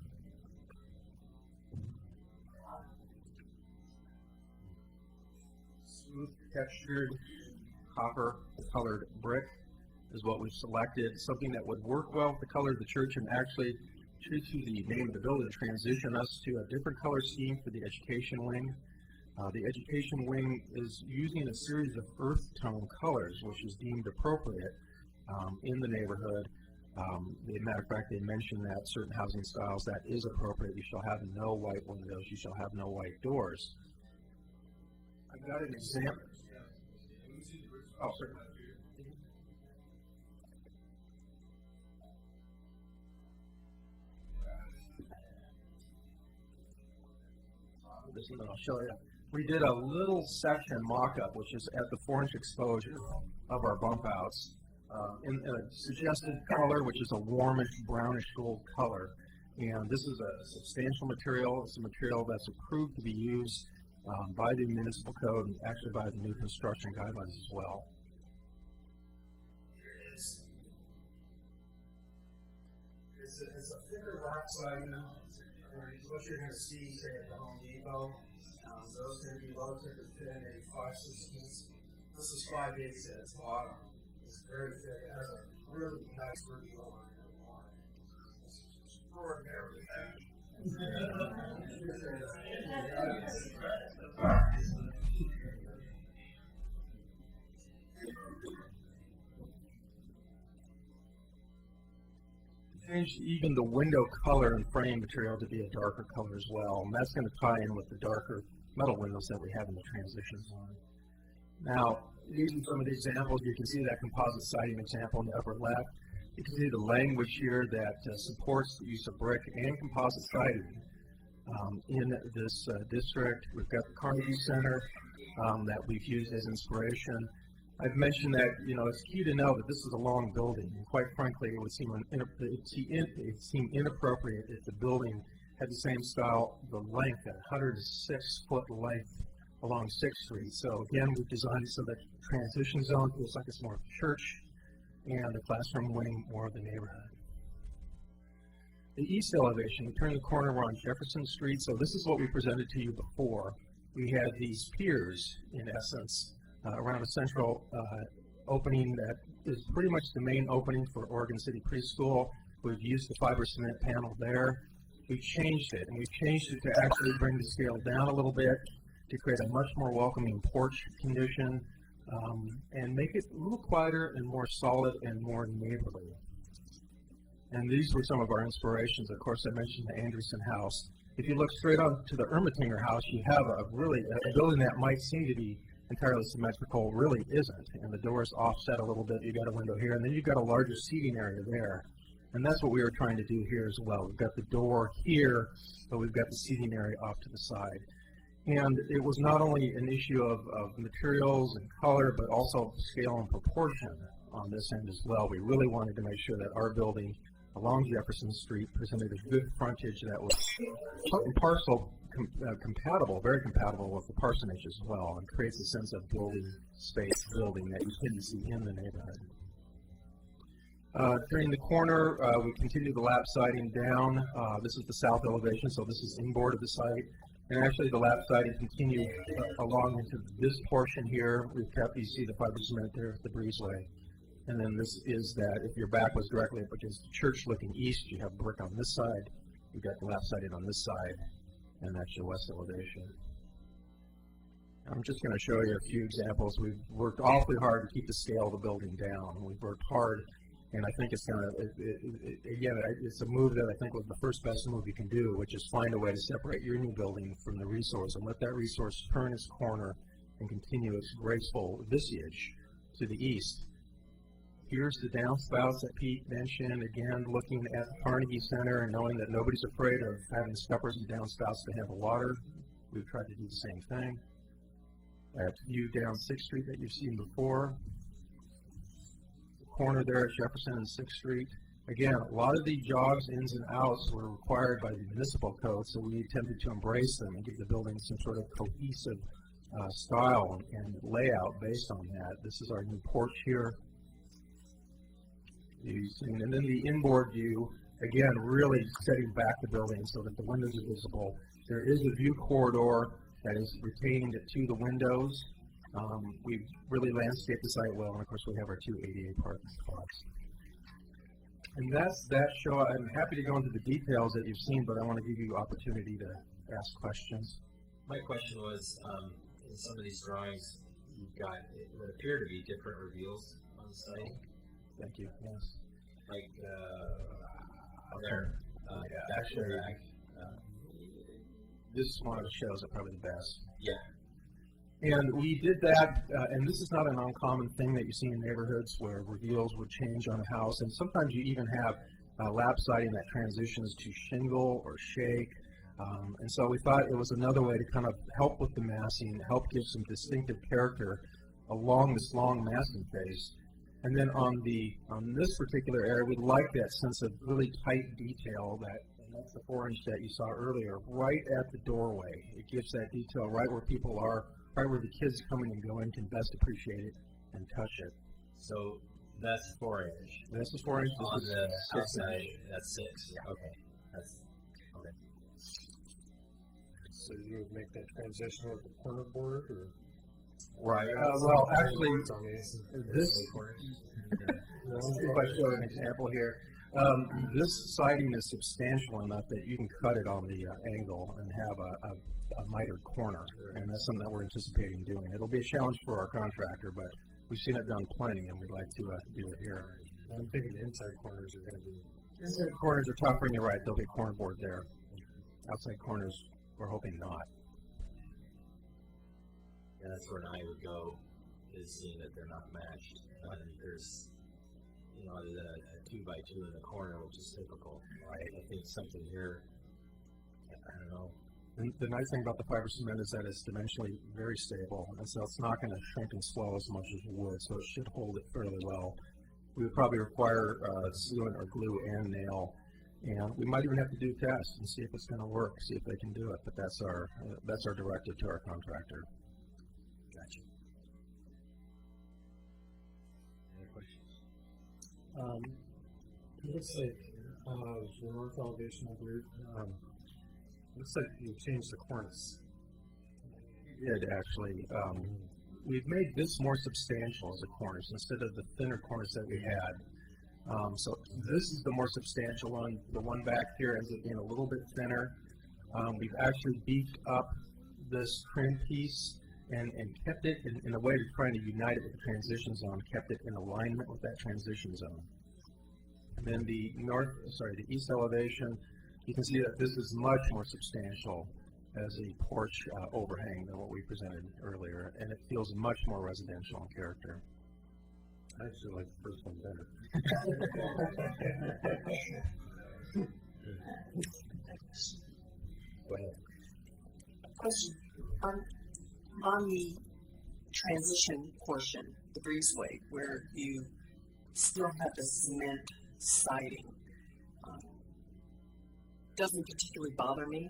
Smooth textured copper colored brick is what we've selected, something that would work well with the color of the church and actually, true to the name of the building, transition us to a different color scheme for the education wing. The education wing is using a series of earth tone colors, which is deemed appropriate in the neighborhood. As a matter of fact, they mentioned that certain housing styles, that is appropriate. You shall have no white windows. You shall have no white doors. I've got an example. Oh, sorry. This is what I'll show you. We did a little section mock-up, which is at the 4-inch exposure of our bump outs, in a suggested color, which is a warmish brownish gold color. And this is a substantial material. It's a material that's approved to be used by the municipal code and actually by the new construction guidelines as well. Here it is. It's a thicker rock siding. What you're going to see, say, at the Home Depot, those are going to be low thicker thin, maybe 5/16. This is 5/8 at its bottom. It's very thick. It has a really nice reveal on it. It's extraordinarily heavy. Changed even the window color and frame material to be a darker color as well, and that's going to tie in with the darker metal windows that we have in the transition zone. Now, using some of the examples, you can see that composite siding example in the upper left. You can see the language here that supports the use of brick and composite siding in this district. We've got the Carnegie Center that we've used as inspiration. I've mentioned that, it's key to know that this is a long building, and quite frankly, it would seem inappropriate if the building had the same style, the length, at 106-foot length along 6th Street. So again, we've designed it so that the transition zone feels like it's more of a church, and the classroom wing more of the neighborhood. The east elevation, we turn the corner, we're on Jefferson Street, so this is what we presented to you before. We had these piers, in essence, around a central opening that is pretty much the main opening for Oregon City Preschool. We've used the fiber cement panel there. We've changed it, and we've changed it to actually bring the scale down a little bit to create a much more welcoming porch condition and make it a little quieter and more solid and more neighborly. And these were some of our inspirations. Of course, I mentioned the Andreessen House. If you look straight on to the Ermatinger House, you have a building that might seem to be entirely symmetrical really isn't, and the door is offset a little bit. You've got a window here, and then you've got a larger seating area there. And that's what we were trying to do here as well. We've got the door here, but we've got the seating area off to the side. And it was not only an issue of materials and color, but also scale and proportion on this end as well. We really wanted to make sure that our building along Jefferson Street presented a good frontage that was part and parcel compatible, very compatible with the parsonage as well, and creates a sense of building space, building that you tend to see in the neighborhood. During the corner, we continue the lap siding down. This is the south elevation, so this is inboard of the site. And actually the lap siding continued along into this portion here. We've kept, you see the fiber cement there, the breezeway. And then this is that if your back was directly up against the church looking east, you have brick on this side. You've got the lap siding on this side, and that's your west elevation. I'm just going to show you a few examples. We've worked awfully hard to keep the scale of the building down. We've worked hard. And I think it's going to, again, it's a move that I think was the first best move you can do, which is find a way to separate your new building from the resource and let that resource turn its corner and continue its graceful visage to the east. Here's the downspouts that Pete mentioned, again, looking at the Carnegie Center and knowing that nobody's afraid of having scuppers and downspouts to handle water. We've tried to do the same thing. That view down 6th Street that you've seen before. Corner there at Jefferson and 6th Street. Again, a lot of the jogs, ins and outs were required by the municipal code, so we attempted to embrace them and give the building some sort of cohesive style and layout based on that. This is our new porch here. And then the inboard view, again, really setting back the building so that the windows are visible. There is a view corridor that is retained to the windows. We've really landscaped the site well, and of course we have our 2 ADA parking spots. And that's that show. I'm happy to go into the details that you've seen, but I want to give you opportunity to ask questions. My question was, in some of these drawings, you've got what appear to be different reveals on the site. Thank you. Yes. Like there, actually, this one shows it probably the best. Yeah. And we did that, and this is not an uncommon thing that you see in neighborhoods where reveals would change on a house, and sometimes you even have lap siding that transitions to shingle or shake. And so we thought it was another way to kind of help with the massing, help give some distinctive character along this long massing face. And then on this particular area, we like that sense of really tight detail and that's the 4-inch that you saw earlier, right at the doorway. It gives that detail right where people are, right where the kids coming and going can best appreciate it and touch it. So that's 4-inch. This is 4-inch. On This the is outside, 6-inch. that's 6. Yeah. Okay. That's okay. So you would make that transition with the corner board, or? Right. Well, actually, This if I show an example here, this siding is substantial enough that you can cut it on the angle and have a mitered corner, and that's something that we're anticipating doing. It'll be a challenge for our contractor, but we've seen it done plenty, and we'd like to do it here. I'm thinking the inside corners are going to be. Inside corners are tougher, and you're right. There'll be a corner board there. Outside corners, we're hoping not. Yeah, that's where an eye would go, is seeing that they're not matched. There's, other than a 2x2 in the corner, which is typical. Right. I think something here, I don't know. And the nice thing about the fiber cement is that it's dimensionally very stable, and so it's not going to shrink and swell as much as wood, so it should hold it fairly well. We would probably require sealant or glue and nail, and we might even have to do tests and see if it's going to work, see if they can do it. But that's our directive to our contractor. Gotcha. Any questions? It looks like the north elevation, I believe. Looks like you changed the cornice. We did actually. We've made this more substantial as a cornice instead of the thinner cornice that we had. So this is the more substantial one. The one back here ends up being a little bit thinner. We've actually beefed up this trim piece and kept it in a way to trying to unite it with the transition zone, kept it in alignment with that transition zone. And then the east elevation, you can see that this is much more substantial. as a porch overhang than what we presented earlier, and it feels much more residential in character. I actually like the first one better. Go ahead. Question. On the transition portion, the breezeway, where you still have the cement siding, doesn't particularly bother me,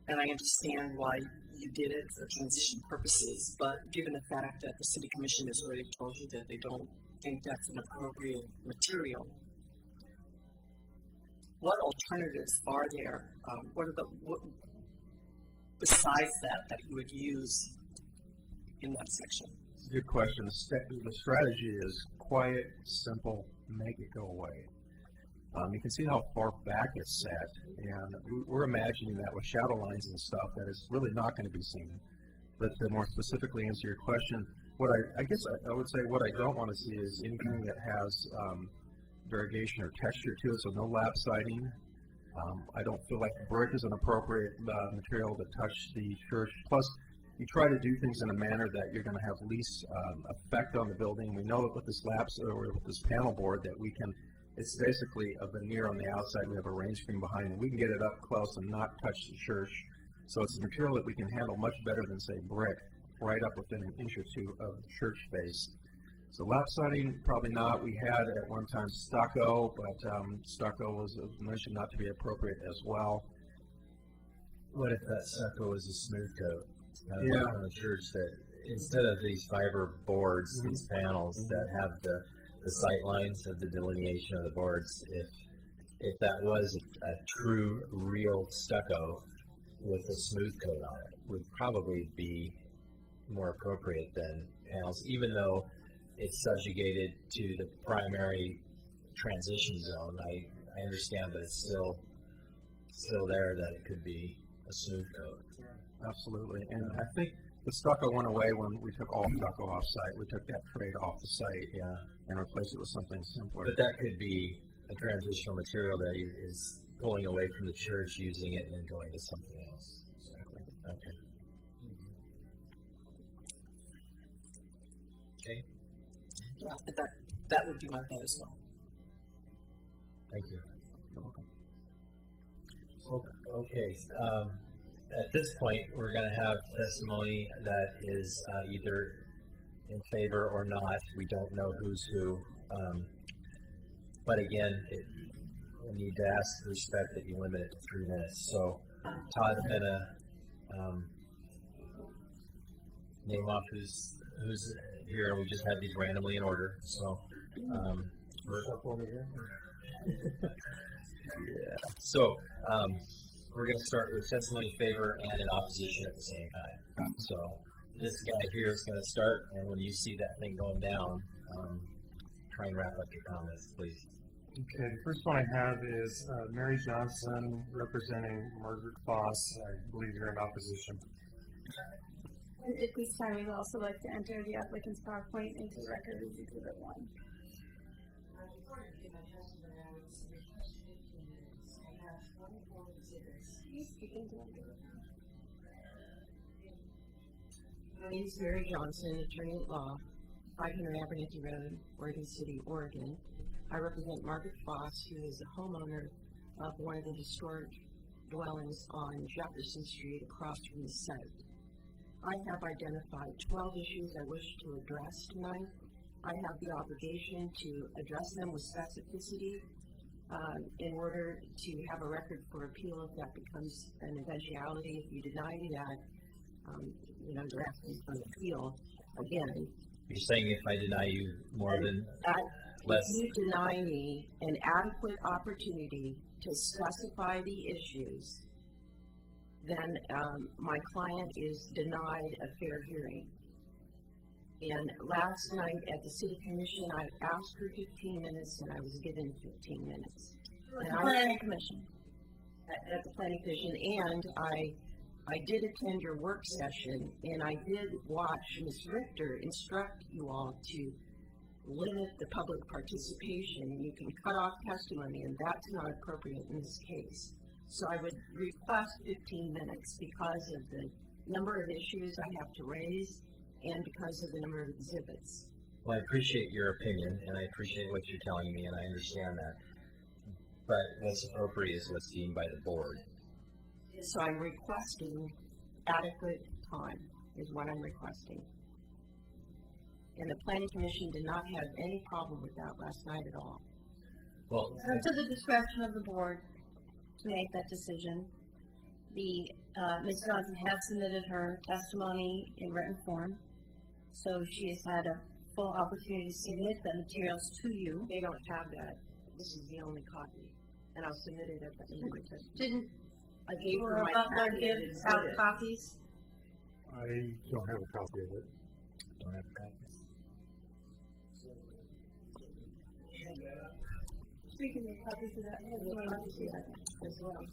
and I understand why you did it for transition purposes, but given the fact that the city commission has already told you that they don't think that's an appropriate material, what alternatives are there? What besides that you would use in that section? It's a good question. The strategy is quiet, simple, make it go away. You can see how far back it's set, and we're imagining that with shadow lines and stuff that is really not going to be seen. But to more specifically answer your question, what I guess I would say what I don't want to see is anything that has variegation or texture to it, so no lap siding. I don't feel like brick is an appropriate material to touch the church. Plus, you try to do things in a manner that you're going to have least effect on the building. We know that with this or with this panel board that we can. It's basically a veneer on the outside. We have a rain screen behind, and we can get it up close and not touch the church. So it's a material that we can handle much better than, say, brick, right up within an inch or two of the church face. So lap siding, probably not. We had at one time stucco, but stucco was mentioned not to be appropriate as well. What if that stucco was a smooth coat? On the church, that instead of these fiber boards, these panels that have the sight lines of the delineation of the boards, if that was a true, real stucco with a smooth coat on it, would probably be more appropriate than panels, even though it's subjugated to the primary transition zone. I understand that it's still there, that it could be a smooth coat. Absolutely, and I think the stucco went away when we took all stucco off site. We took that trade off the site, and replaced it with something simpler. But that could be a transitional material that is pulling away from the church, using it, and then going to something else. Exactly. Okay. Okay. Yeah, that would be my thought as well. Thank you. Okay. At this point, we're going to have testimony that is either in favor or not. We don't know who's who. But again, we need to ask the respect that you limit it to 3 minutes. So Todd's going to name off who's here, and we just had these randomly in order. So So we're going to start with testimony in favor and in opposition at the same time. So this guy here is going to start, and when you see that thing going down, try and wrap up your comments, please. Okay, the first one I have is Mary Johnson representing Margaret Foss. I believe you're in opposition. And at this time, we'd also like to enter the applicant's PowerPoint into the record as Exhibit 1. My name is Mary Johnson, attorney at law, 500 Abernathy Road, Oregon City, Oregon. I represent Margaret Foss, who is a homeowner of one of the historic dwellings on Jefferson Street across from the site. I have identified 12 issues I wish to address tonight. I have the obligation to address them with specificity in order to have a record for appeal if that becomes an eventuality. If you deny me that, you're asking for an appeal again. You're saying if I deny you more than less? If you deny me an adequate opportunity to specify the issues, then my client is denied a fair hearing. And last night at the City Commission, I asked for 15 minutes and I was given 15 minutes. At the Planning Commission. At the Planning Commission, and I did attend your work session, and I did watch Ms. Richter instruct you all to limit the public participation. You can cut off testimony, and that's not appropriate in this case. So I would request 15 minutes because of the number of issues I have to raise and because of the number of exhibits. Well, I appreciate your opinion, and I appreciate what you're telling me, and I understand that. But what's appropriate is what's deemed by the board. So I'm requesting adequate time is what I'm requesting. And the planning commission did not have any problem with that last night at all. Well, It's up to the discretion of the board to make that decision. Ms. Johnson has submitted her testimony in written form, so she has had a full opportunity to submit the materials to you. They don't have that. This is the only copy. And I'll submit it at the end of my testimony. Didn't I gave her my Butler packet give and out said it. copies? I don't have a copy of it. don't have copies. Speaking of copies of that, I would like to see that as well.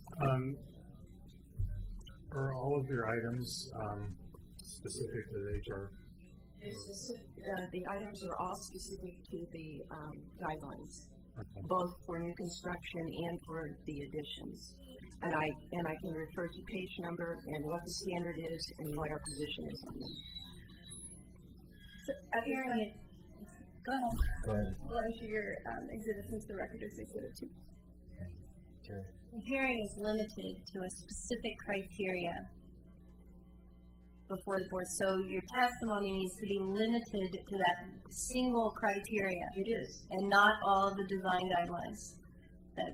Are all of your items specific to the HR? The items are all specific to the guidelines, Okay. both for new construction and for the additions. And I can refer to page number and what the standard is and what our position is on them. So, at the hearing, go ahead. Go ahead. We'll enter your exhibit since the record is exhibit 2. Sure. The hearing is limited to a specific criteria before the board, so your testimony needs to be limited to that single criteria. It is. And not all of the design guidelines that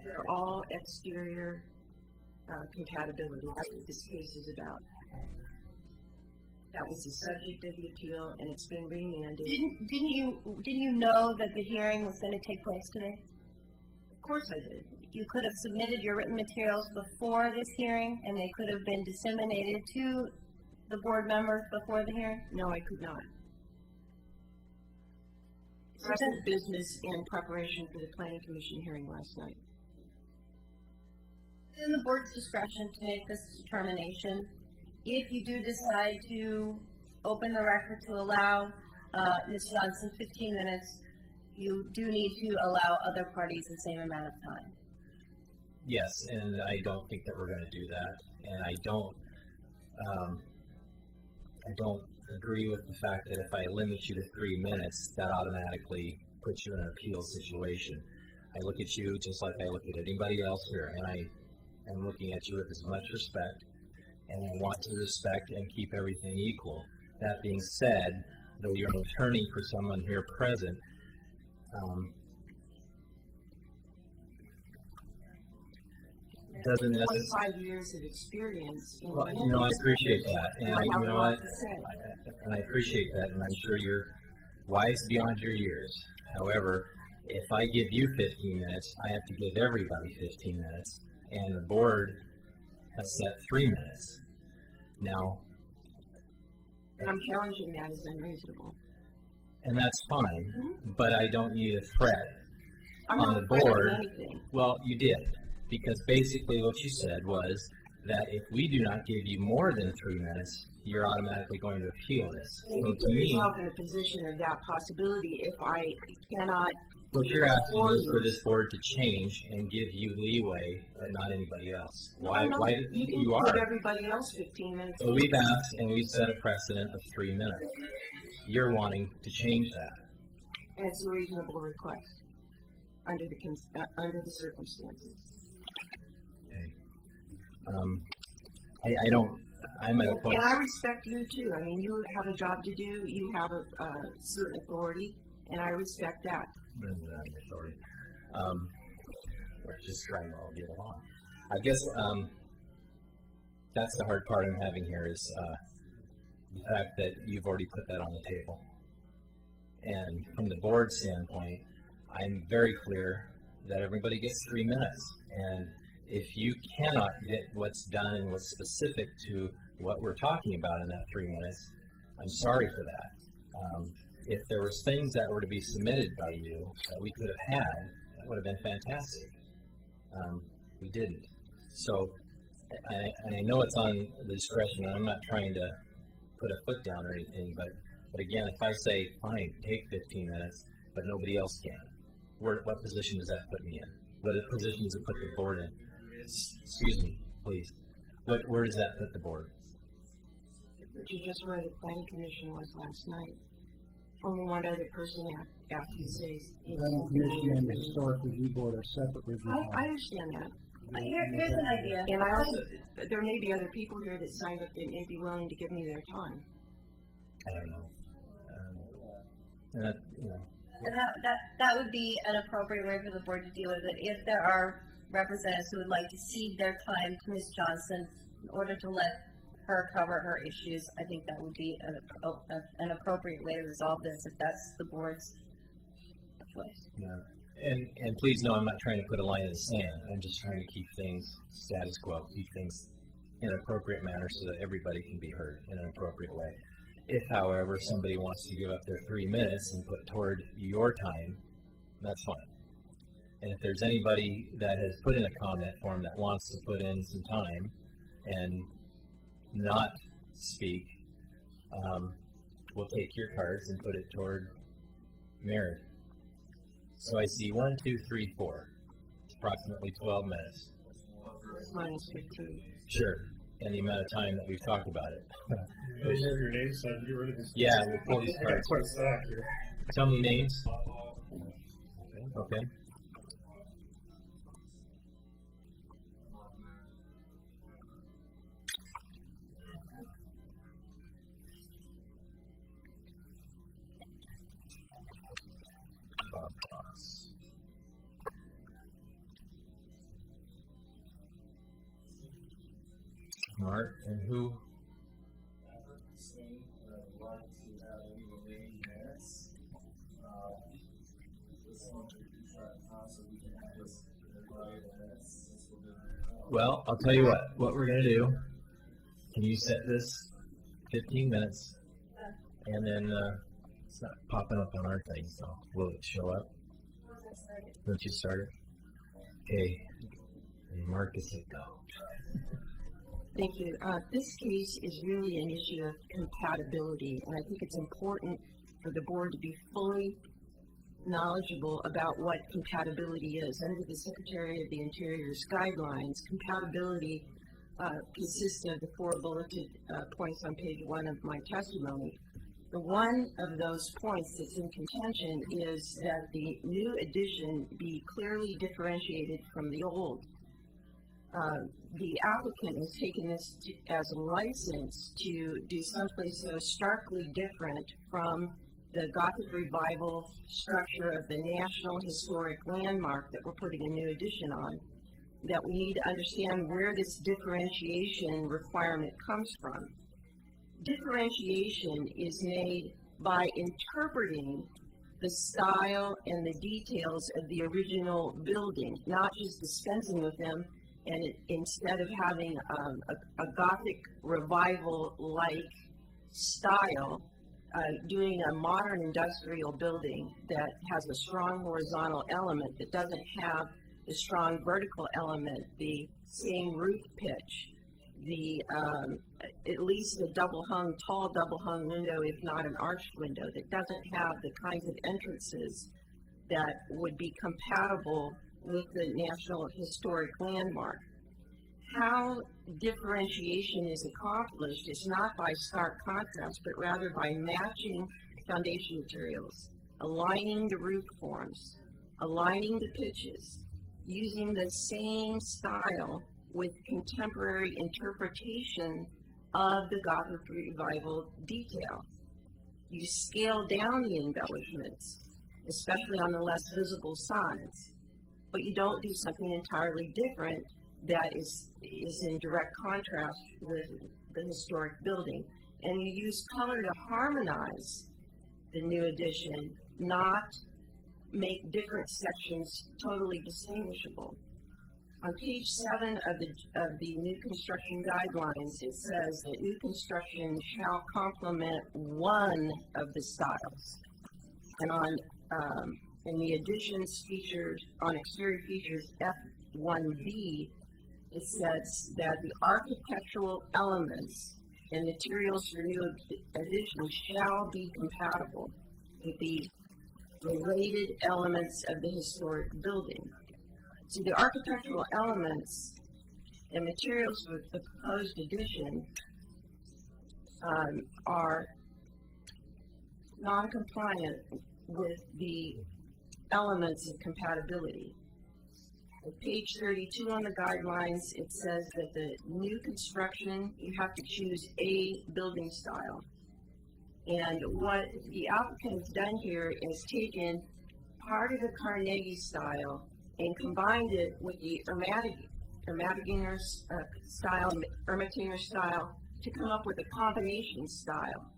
They're all exterior compatibility. That's what this case is about. That was the subject of the appeal, and it's been remanded. Didn't you know that the hearing was going to take place today? Of course I did. You could have submitted your written materials before this hearing, and they could have been disseminated to the board members before the hearing? No, I could not. Present business in preparation for the planning commission hearing last night. It's in the board's discretion to make this determination. If you do decide to open the record to allow Ms. Johnson 15 minutes, you do need to allow other parties the same amount of time. Yes, and I don't think that we're going to do that, and I don't agree with the fact that if I limit you to 3 minutes, that automatically puts you in an appeal situation. I look at you just like I look at anybody else here, and I am looking at you with as much respect, and I want to respect and keep everything equal. That being said, though you're an attorney for someone here present, doesn't necessarily. 25 years of experience in Well, I appreciate that, and I have you know a lot what? to say. And I appreciate that, and I'm sure you're wise beyond your years. However, if I give you 15 minutes, I have to give everybody 15 minutes, and the board has set 3 minutes. Now, And I'm challenging that as unreasonable. and that's fine, but I don't need a threat I'm on not the afraid of board. anything. Well, you did, because basically what you said was that if we do not give you more than 3 minutes, you're automatically going to appeal this. And So you to put me, yourself in a position of that possibility if I cannot. what you're asking is for this board to change and give you leeway, but not anybody else. Why? No, Why? you can You give are. everybody else 15 minutes. So we've asked and we've set a precedent of 3 minutes. You're wanting to change that. And it's a reasonable request under the circumstances. Okay. I don't. I'm at a point. And I respect you too. I mean, you have a job to do. You have a certain authority, and I respect that. Sorry. We're just trying to all get along. I guess that's the hard part I'm having here is the fact that you've already put that on the table. And from the board standpoint, I'm very clear that everybody gets 3 minutes. And if you cannot get what's done and what's specific to what we're talking about in that 3 minutes, I'm sorry for that. If there was things that were to be submitted by you that we could have had, that would have been fantastic. We didn't. So, and I know it's on the discretion, and I'm not trying to put a foot down or anything, but again, if I say, fine, take 15 minutes, but nobody else can, what position does that put me in? What position does it put the board in? excuse me, please. Where does that put the board? Which is just where the planning commission was last night. Only one other person asked to say. Planning commission and the historic review board are separate review boards. I understand that. Here's an idea. And I also, there may be other people here that signed up that may be willing to give me their time. I don't know. And that, you know, And that would be an appropriate way for the board to deal with it. If there are representatives who would like to cede their time to Ms. Johnson in order to let her cover her issues, I think that would be an appropriate way to resolve this if that's the board's choice. yeah. And please know I'm not trying to put a line in the sand. I'm just trying to keep things status quo, keep things in an appropriate manner so that everybody can be heard in an appropriate way. If, however, somebody wants to give up their 3 minutes and put toward your time, that's fine. And if there's anybody that has put in a comment form that wants to put in some time and not speak, we'll take your cards and put it toward Mary. So I see 1, 2, 3, 4. It's approximately 12 minutes. Minus 15. Sure. And the amount of time that we've talked about it. I have your name, so I can get rid of this. Yeah, we'll pull these I got cards. quite a stack here. Tell me names. Okay. Bob Ross. Mark, and who? Well, I'll tell you what we're going to do. Can you set this 15 minutes? And then it's not popping up on our thing, so will it show up? Once you start it? Okay. And Marcus, it go. Thank you. This case is really an issue of compatibility, and I think it's important for the board to be fully knowledgeable about what compatibility is. Under the Secretary of the Interior's guidelines, compatibility consists of the 4 bulleted points on page 1 of my testimony. The one of those points that's in contention is that the new addition be clearly differentiated from the old. The applicant has taken this as a license to do something so starkly different from the Gothic Revival structure of the National Historic Landmark that we're putting a new addition on, that we need to understand where this differentiation requirement comes from. Differentiation is made by interpreting the style and the details of the original building, not just dispensing with them, and instead of having a Gothic Revival-like style, doing a modern industrial building that has a strong horizontal element that doesn't have the strong vertical element, the same roof pitch, the at least a tall double hung window, if not an arched window, that doesn't have the kinds of entrances that would be compatible with the National Historic Landmark. How differentiation is accomplished is not by stark contrast, but rather by matching foundation materials, aligning the roof forms, aligning the pitches, using the same style with contemporary interpretation of the Gothic Revival detail. You scale down the embellishments, especially on the less visible sides, but you don't do something entirely different that is in direct contrast with the historic building. And you use color to harmonize the new addition, not make different sections totally distinguishable. On page 7 of the new construction guidelines, it says that new construction shall complement one of the styles. And on in the additions featured on exterior features F1B, it says that the architectural elements and materials for new additions shall be compatible with the related elements of the historic building. So the architectural elements and materials for the proposed addition are non-compliant with the elements of compatibility. On page 32 on the guidelines, it says that the new construction, you have to choose a building style. And what the applicant has done here is taken part of the Carnegie style and combined it with the Ermatinger style to come up with a combination style.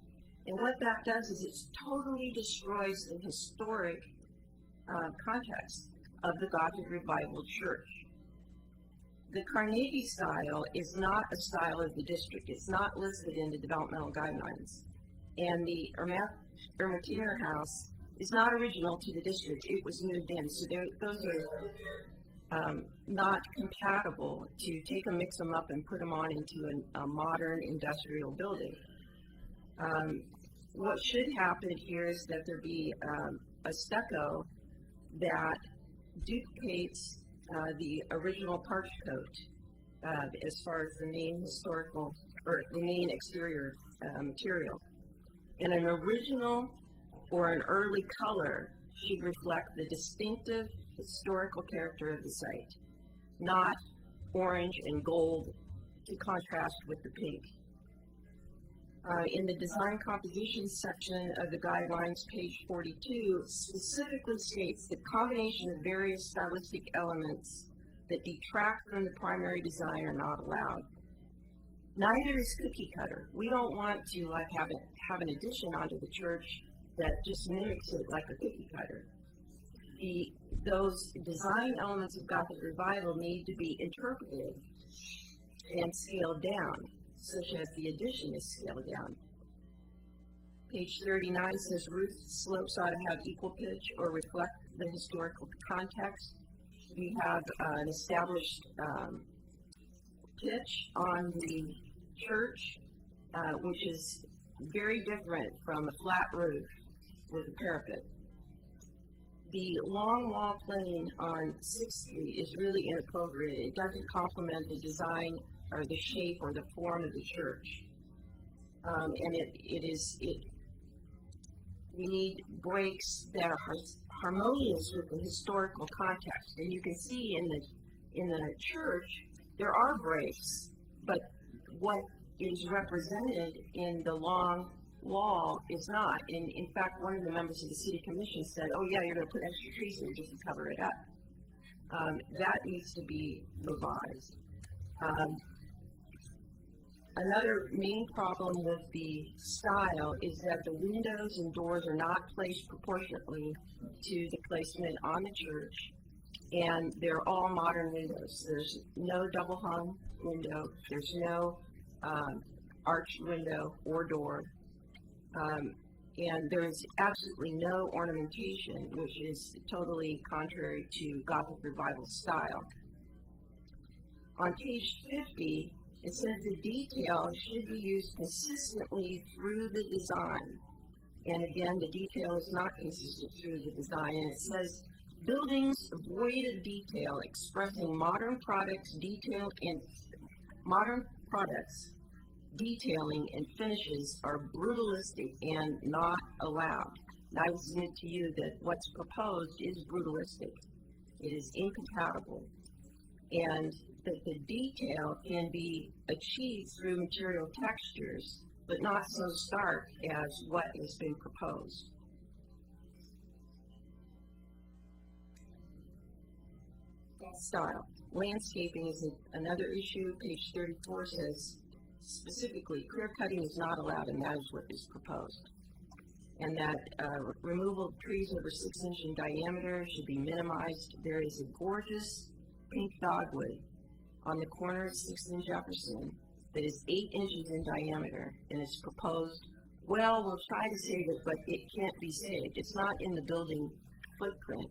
And what that does is it totally destroys the historic context of the Gothic Revival Church. The Carnegie style is not a style of the district. It's not listed in the developmental guidelines. And the Ermatinger house is not original to the district. It was moved in. So those are not compatible to take and mix them up and put them on into a modern industrial building. What should happen here is that there be a stucco that duplicates the original parch coat as far as the main historical or the main exterior material. And an original or an early color should reflect the distinctive historical character of the site, not orange and gold to contrast with the pink. In the design composition section of the guidelines, page 42, specifically states the combination of various stylistic elements that detract from the primary design are not allowed. Neither is cookie cutter. We don't want to have an addition onto the church that just mimics it like a cookie cutter. Those design elements of Gothic Revival need to be interpreted and scaled down, such as the addition is scaled down. Page 39 says roof slopes ought to have equal pitch or reflect the historical context. We have an established pitch on the church, which is very different from a flat roof with a parapet. The long wall plane on 6th Street is really inappropriate. It doesn't complement the design or the shape or the form of the church. And we need breaks that are harmonious with the historical context. And you can see in the church, there are breaks, but what is represented in the long wall is not. And in fact, one of the members of the city commission said, oh yeah, you're going to put extra trees in just to cover it up. That needs to be revised. Another main problem with the style is that the windows and doors are not placed proportionately to the placement on the church, and they're all modern windows. There's no double hung window, there's no arched window or door, and there's absolutely no ornamentation, which is totally contrary to Gothic Revival style. On page 50, it says the detail should be used consistently through the design. And again, the detail is not consistent through the design. And it says buildings void of detail expressing modern products detailing and finishes are brutalistic and not allowed. And I would submit to you that what's proposed is brutalistic. It is incompatible. And that the detail can be achieved through material textures, but not so stark as what has been proposed. Style. Landscaping is another issue. Page 34 says specifically clear cutting is not allowed, and that is what is proposed. And that removal of trees over 6 inches in diameter should be minimized. There is a gorgeous pink dogwood on the corner of 6th and Jefferson that is 8 inches in diameter, and it's proposed, well, we'll try to save it, but it can't be saved. It's not in the building footprint,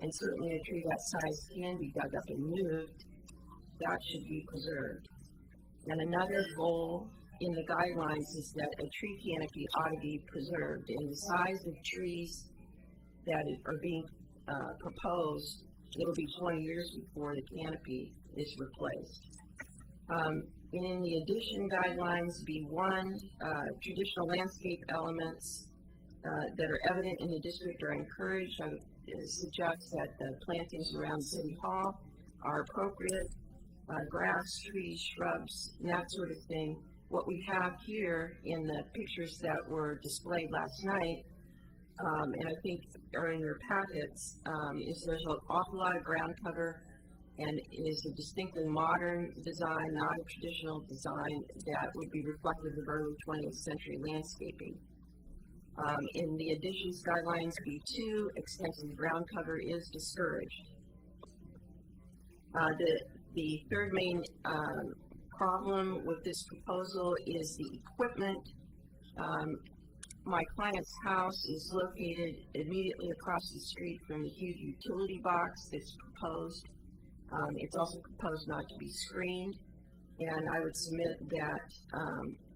and certainly a tree that size can be dug up and moved. That should be preserved. And another goal in the guidelines is that a tree canopy ought to be preserved, and the size of trees that are being proposed, it'll be 20 years before the canopy is replaced. In the addition guidelines, B1, traditional landscape elements that are evident in the district are encouraged. I would suggest that the plantings around City Hall are appropriate, grass, trees, shrubs, and that sort of thing. What we have here in the pictures that were displayed last night, and I think are in your packets, is there's an awful lot of ground cover, and it is a distinctly modern design, not a traditional design that would be reflective of early 20th century landscaping. In the additions guidelines B2, extensive ground cover is discouraged. The third main problem with this proposal is the equipment. My client's house is located immediately across the street from the huge utility box that's proposed. It's also proposed not to be screened, and I would submit that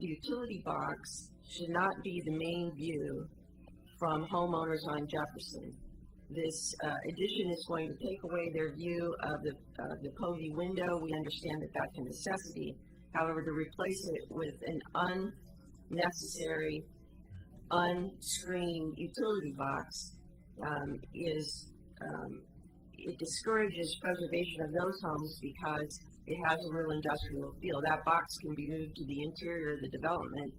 the utility box should not be the main view from homeowners on Jefferson. This addition is going to take away their view of the Povey window. We understand that that's a necessity. However, to replace it with an unnecessary, unscreened utility box it discourages preservation of those homes because it has a real industrial feel. That box can be moved to the interior of the development,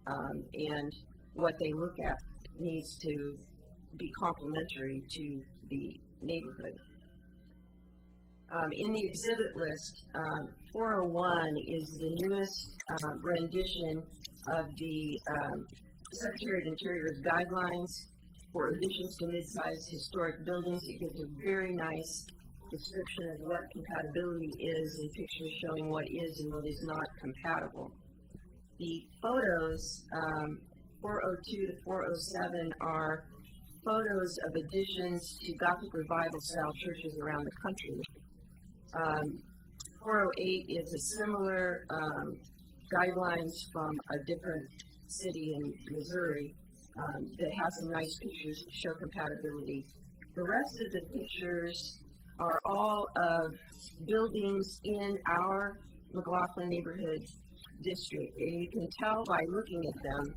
and what they look at needs to be complementary to the neighborhood. In the exhibit list, 401 is the newest rendition of the Secretary of Interior's guidelines for additions to mid-sized historic buildings. It gives a very nice description of what compatibility is and pictures showing what is and what is not compatible. The photos, 402 to 407, are photos of additions to Gothic Revival style churches around the country. 408 is a similar guidelines from a different city in Missouri that has some nice pictures to show compatibility. The rest of the pictures are all of buildings in our McLaughlin neighborhood district, and you can tell by looking at them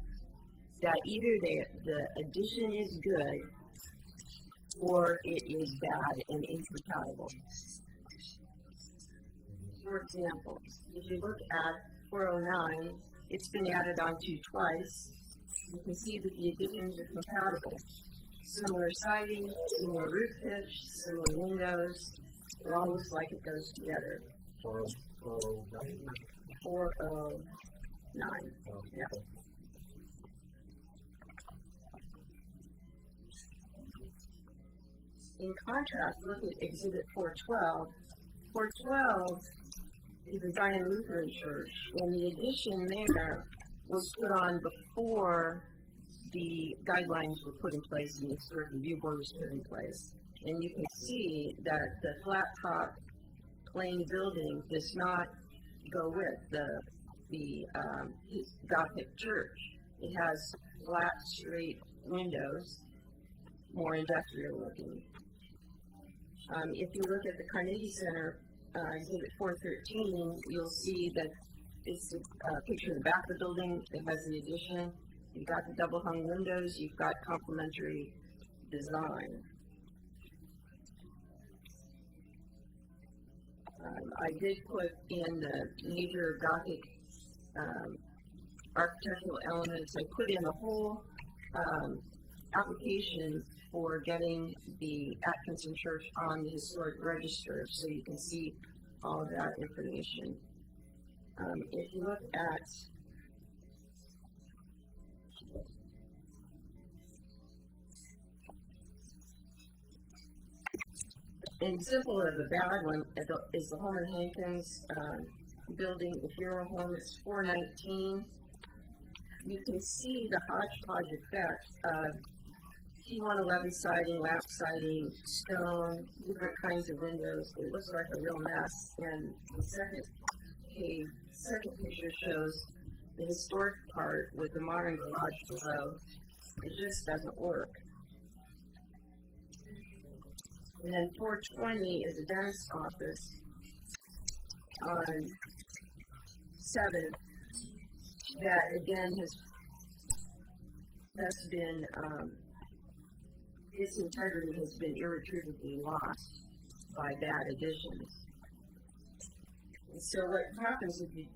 that either the addition is good or it is bad and incompatible. For example, if you look at 409, it's been added onto twice. You can see that the additions are compatible. Similar siding, similar roof pitch, similar windows. It all looks like it goes together. 409. Yeah. In contrast, look at Exhibit 412. 412 is the Zion Lutheran Church, and the addition there was put on before the guidelines were put in place and the historic review board was put in place. And you can see that the flat top plain building does not go with the Gothic church. It has flat, straight windows, more industrial looking. If you look at the Carnegie Center, Exhibit 413, you'll see that it's a picture of the back of the building that has the addition. You've got the double hung windows, you've got complementary design. I did put in the major Gothic architectural elements. I put in a whole application for getting the Atkinson Church on the historic register, so you can see all of that information. If you look at an example of a bad one is the Holman Hankins building, the funeral home. It's 419. You can see the hodgepodge effect of T111 siding, lap siding, stone, different kinds of windows. It looks like a real mess. And the second picture shows the historic part with the modern garage below. It just doesn't work. And then 420 is a dentist's office on 7, that again has been, its integrity has been irretrievably lost by bad additions. And so what happens if you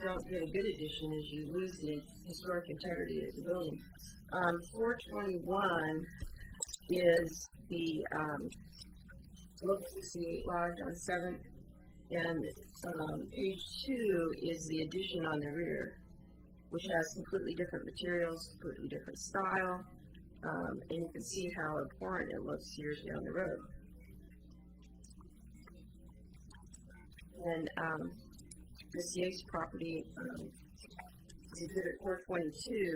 don't get a good addition is you lose the historic integrity of the building. 421 is the Local 68 lodge on 7th, and page 2 is the addition on the rear, which has completely different materials, completely different style, and you can see how abhorrent it looks years down the road. And this Yates property is exhibit 422,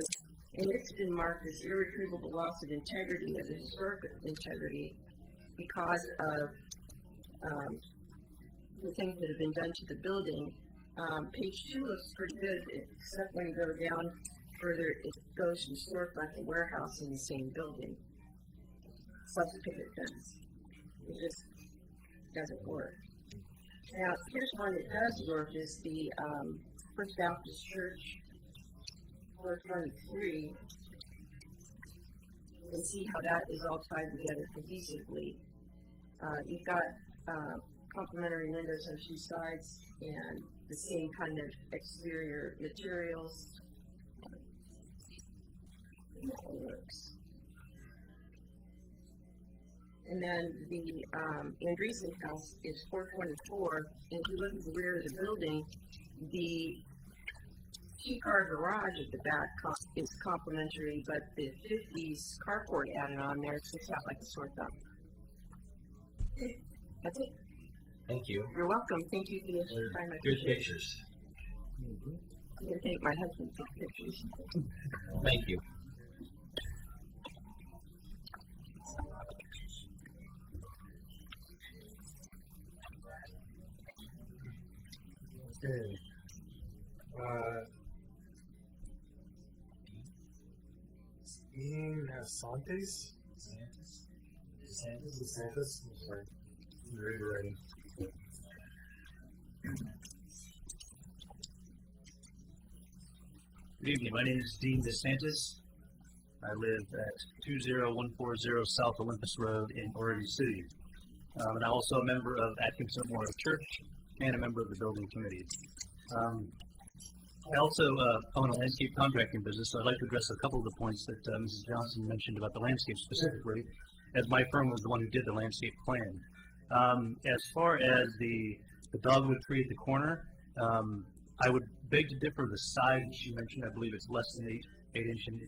and it's been marked as irretrievable loss of integrity, of the historic integrity, because of the things that have been done to the building. Page 2 looks pretty good, except when you go down further, it goes from storefront to warehouse in the same building. Plus a picket fence. It just doesn't work. Now, here's one that does work, is the First Baptist Church, 423. You can see how that is all tied together cohesively. You've got complementary windows on 2 sides and the same kind of exterior materials. It works. And then the Andreessen house is 424. And if you look at the rear of the building, the 2-car garage at the back is complementary, but the 50s carport added on there sticks out like a sore thumb. That's it. Thank you. You're welcome. Thank you for your time. Good pictures. I'm going to take my husband to take pictures. Thank you. Okay. Dean Santos? DeSantis? I'm sorry. Reiterating. Good evening. My name is Dean DeSantis. I live at 20140 South Olympus Road in Oregon City. And I'm also a member of Atkinson Memorial Church and a member of the building committee. I also own a landscape contracting business, so I'd like to address a couple of the points that Mrs. Johnson mentioned about the landscape specifically, as my firm was the one who did the landscape plan. As far as the dogwood tree at the corner, I would beg to differ. The size she mentioned, I believe it's less than 8 inch in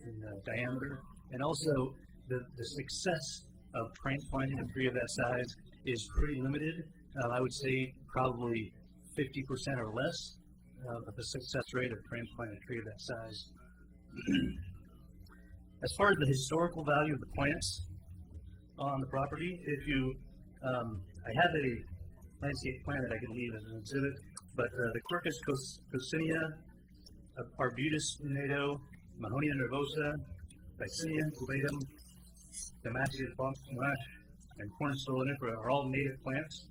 diameter, and also the success of transplanting a tree of that size is pretty limited. I would say probably 50% or less of the success rate of transplanting a tree of that size. As far as the historical value of the plants on the property, if you, I have a landscape plan that I can leave as an exhibit, but the Quercus coccinea, Arbutus lunato, Mahonia nervosa, Vicinium cubatum, Damascus boxmush, and Cornus solanifera are all native plants.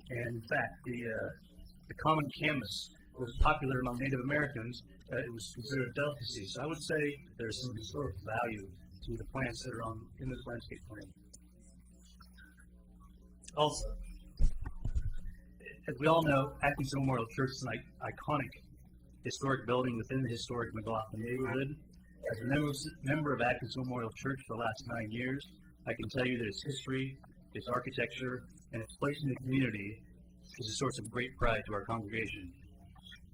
And in fact, the common camas was popular among Native Americans. It was considered a delicacy. So I would say there's some historical value to the plants that are in this landscape plan. Also, as we all know, Atkinson Memorial Church is an iconic historic building within the historic McLaughlin neighborhood. As a member of Atkinson Memorial Church for the last 9 years, I can tell you that its history, its architecture, and its place in the community is a source of great pride to our congregation.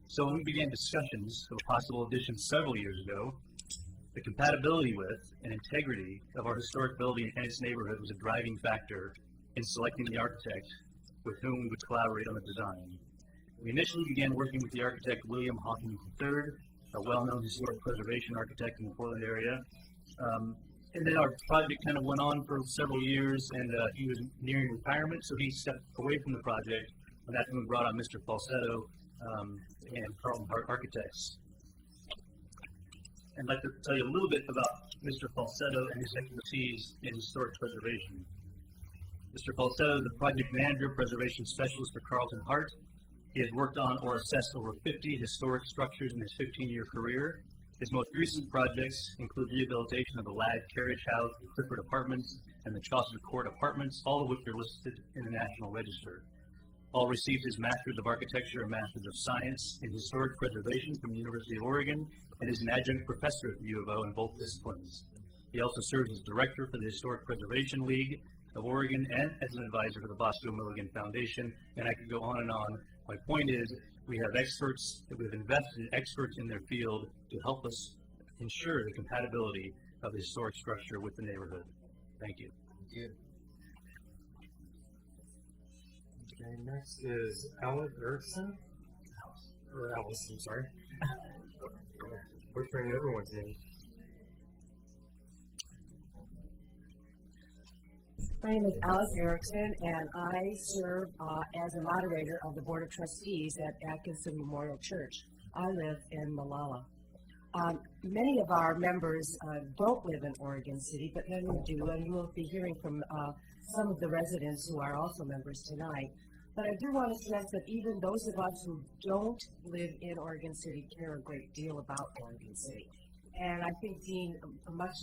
So when we began discussions of a possible addition several years ago, the compatibility with and integrity of our historic building and its neighborhood was a driving factor in selecting the architect with whom we would collaborate on the design. We initially began working with the architect William Hawkins III, a well-known historic preservation architect in the Portland area. And then our project kind of went on for several years, and he was nearing retirement, so he stepped away from the project, and that's when we brought on Mr. Falsetto and Carlton Hart Architects. I'd like to tell you a little bit about Mr. Falsetto and his expertise in historic preservation. Mr. Falsetto is the project manager, preservation specialist for Carlton Hart. He has worked on or assessed over 50 historic structures in his 15-year career. His most recent projects include rehabilitation of the Ladd Carriage House, the Clifford Apartments, and the Chaucer Court Apartments, all of which are listed in the National Register. Paul received his Master's of Architecture and Master's of Science in Historic Preservation from the University of Oregon and is an adjunct professor at the U of O in both disciplines. He also serves as director for the Historic Preservation League of Oregon and as an advisor for the Bosco Milligan Foundation, and I could go on and on. My point is, we have experts, that we've invested in experts in their field to help us ensure the compatibility of the historic structure with the neighborhood. Thank you. Thank you. Okay, next is Alan Erickson. Or Alice, I'm sorry. Butchering everyone's name. My name is Alice Erickson, and I serve as a moderator of the Board of Trustees at Atkinson Memorial Church. I live in Molalla. Many of our members don't live in Oregon City, but many do, and you will be hearing from some of the residents who are also members tonight. But I do want to stress that even those of us who don't live in Oregon City care a great deal about Oregon City. And I think Dean much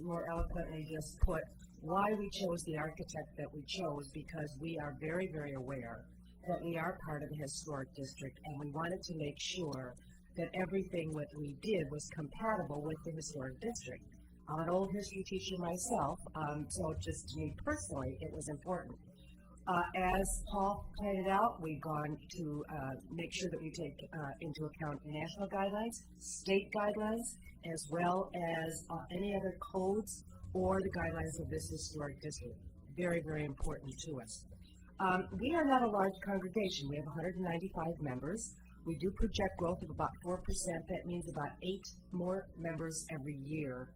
more eloquently just put why we chose the architect that we chose, because we are very, very aware that we are part of the historic district, and we wanted to make sure that everything that we did was compatible with the historic district. I'm an old history teacher myself, so just to me personally, it was important. As Paul pointed out, we've gone to make sure that we take into account national guidelines, state guidelines, as well as any other codes or the guidelines of this historic district. Very, very important to us. We are not a large congregation. We have 195 members. We do project growth of about 4%. That means about 8 more members every year.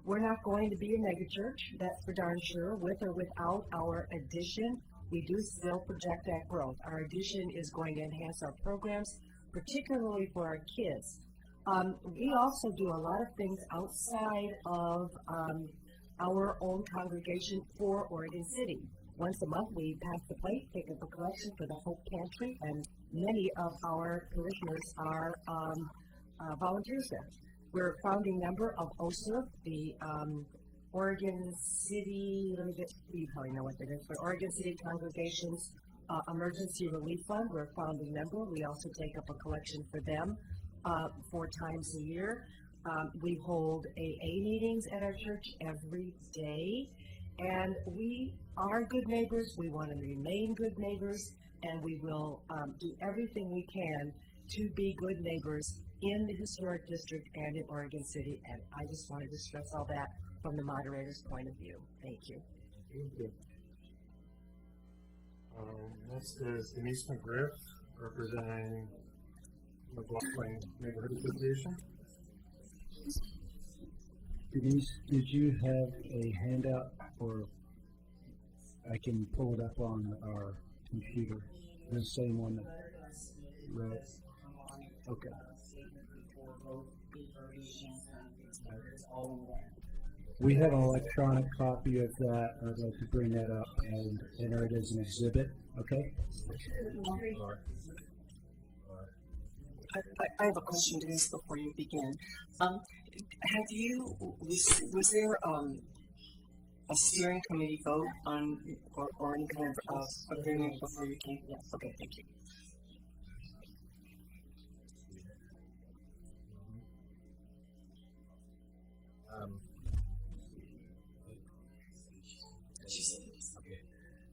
We're not going to be a megachurch, that's for darn sure. With or without our addition, we do still project that growth. Our addition is going to enhance our programs, particularly for our kids. We also do a lot of things outside of our own congregation for Oregon City. Once a month, we pass the plate, pick up a collection for the Hope Pantry, and many of our parishioners are volunteers there. We're a founding member of OSERF, the Oregon City, you probably know what that is, but Oregon City Congregations Emergency Relief Fund. We're a founding member. We also take up a collection for them 4 times a year. We hold AA meetings at our church every day, and we are good neighbors. We want to remain good neighbors, and we will do everything we can to be good neighbors in the historic district and in Oregon City. And I just wanted to stress all that from the moderator's point of view. Thank you. Thank you. Next is Denise McGriff, representing McLaughlin Neighborhood Association. Denise, did you have a handout, or I can pull it up on our computer? The same one that, right? Okay. We have an electronic copy of that. I'd like to bring that up and enter it as an exhibit. Okay. I have a question, Denise, before you begin. Was there a steering committee vote on, or any kind of agreement before you came? Yes. Okay, thank you.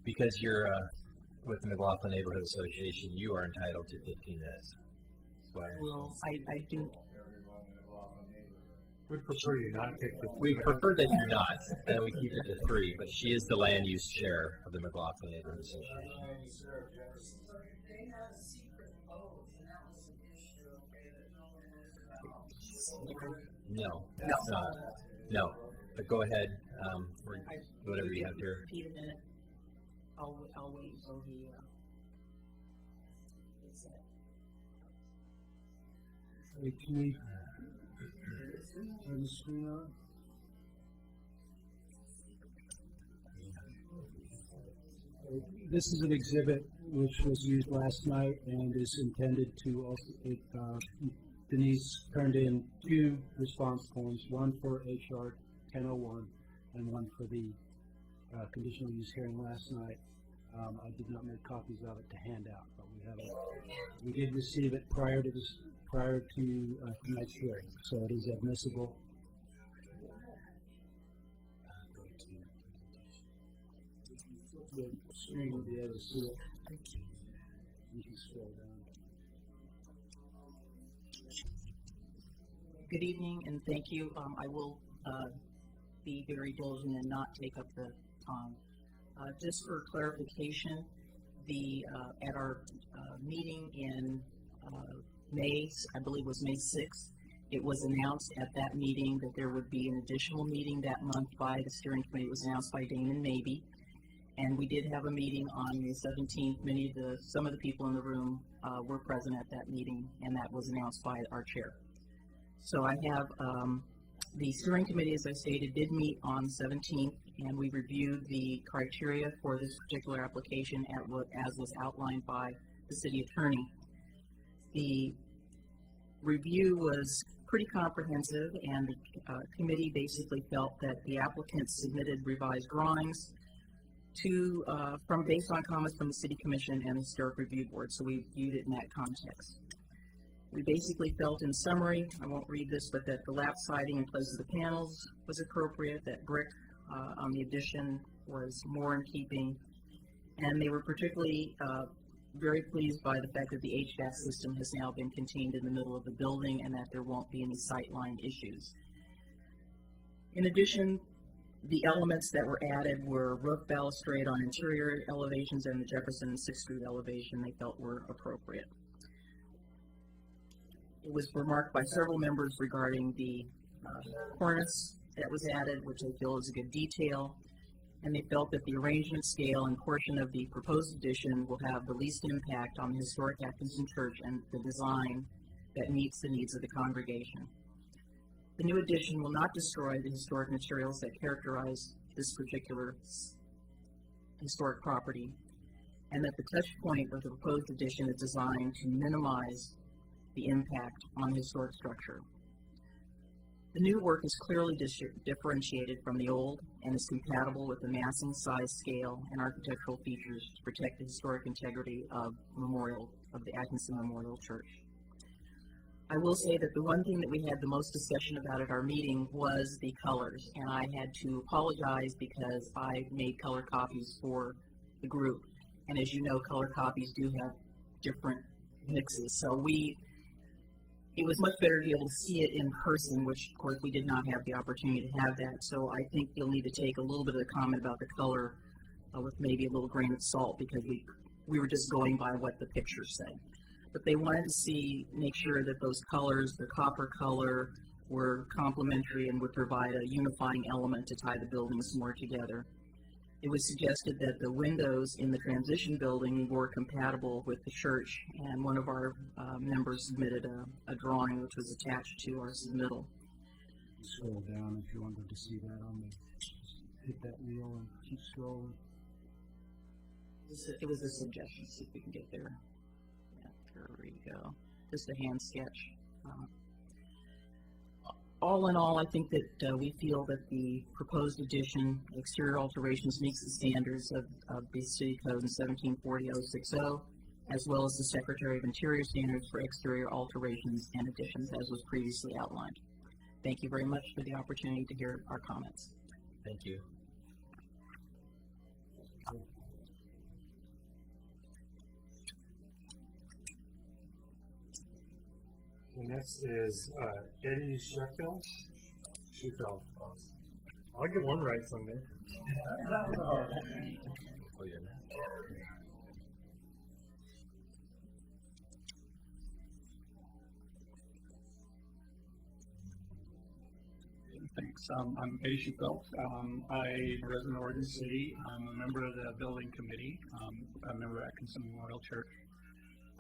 Because you're with the McLaughlin Neighborhood Association, you are entitled to 15 minutes. Well, I do. We'd prefer you not take the. We prefer that you not, and we keep it to 3, but she is the land use chair of the McLaughlin Neighborhood Association. No, that's not. No, but go ahead. Whatever you have here. Repeat a minute. I'll wait until he. Hey, can we turn the screen on? This is an exhibit which was used last night and is intended to also, Denise turned in 2 response forms, one for HR 1001 and one for the conditional use hearing last night. I did not make copies of it to hand out, but we did receive it prior to tonight's hearing, so it is admissible. The screen will be able to see it. You can scroll down. Good evening, and thank you. I will be very diligent and not take up the time. Just for clarification, at our meeting in May, I believe it was May 6th, it was announced at that meeting that there would be an additional meeting that month by the steering committee. It was announced by Damon Mabey. And we did have a meeting on the 17th. Some of the people in the room were present at that meeting, and that was announced by our chair. So I have the steering committee, as I stated, did meet on the 17th, and we reviewed the criteria for this particular application as was outlined by the city attorney. The review was pretty comprehensive, and the committee basically felt that the applicant submitted revised drawings based on comments from the City Commission and the Historic Review Board, so we viewed it in that context. We basically felt, in summary, I won't read this, but that the lap siding in place of the panels was appropriate, that brick on the addition was more in keeping, and they were particularly very pleased by the fact that the HVAC system has now been contained in the middle of the building and that there won't be any sightline issues. In addition, the elements that were added were roof balustrade on interior elevations and the Jefferson and 6th Street elevation they felt were appropriate. It was remarked by several members regarding the cornice that was added, which they feel is a good detail, and they felt that the arrangement scale and portion of the proposed addition will have the least impact on the historic Atkinson Church and the design that meets the needs of the congregation. The new addition will not destroy the historic materials that characterize this particular historic property, and that the touch point of the proposed addition is designed to minimize the impact on the historic structure. The new work is clearly differentiated from the old and is compatible with the massing, size, scale, and architectural features to protect the historic integrity of the Atkinson Memorial Church. I will say that the one thing that we had the most discussion about at our meeting was the colors, and I had to apologize because I made color copies for the group, and as you know, color copies do have different mixes, so it was much better to be able to see it in person, which of course we did not have the opportunity to have that, so I think you'll need to take a little bit of the comment about the color with maybe a little grain of salt, because we were just going by what the pictures say. But they wanted to make sure that those colors, the copper color, were complementary and would provide a unifying element to tie the buildings more together. It was suggested that the windows in the transition building were compatible with the church, and one of our members submitted a drawing which was attached to our submittal. Scroll down if you wanted to see that on the, hit that wheel and keep scrolling. It was a suggestion, see if we can get there. There we go. Just a hand sketch. All in all, I think that we feel that the proposed addition, exterior alterations, meets the standards of the City Code in 1740-060, as well as the Secretary of Interior standards for exterior alterations and additions, as was previously outlined. Thank you very much for the opportunity to hear our comments. Thank you. The next is Eddie Sheffield. Sheffield. I'll get one right someday. Oh, yeah. Thanks. I'm Eddie Sheffield. I'm a resident of Oregon City. I'm a member of the building committee. I'm a member of Atkinson Memorial Church.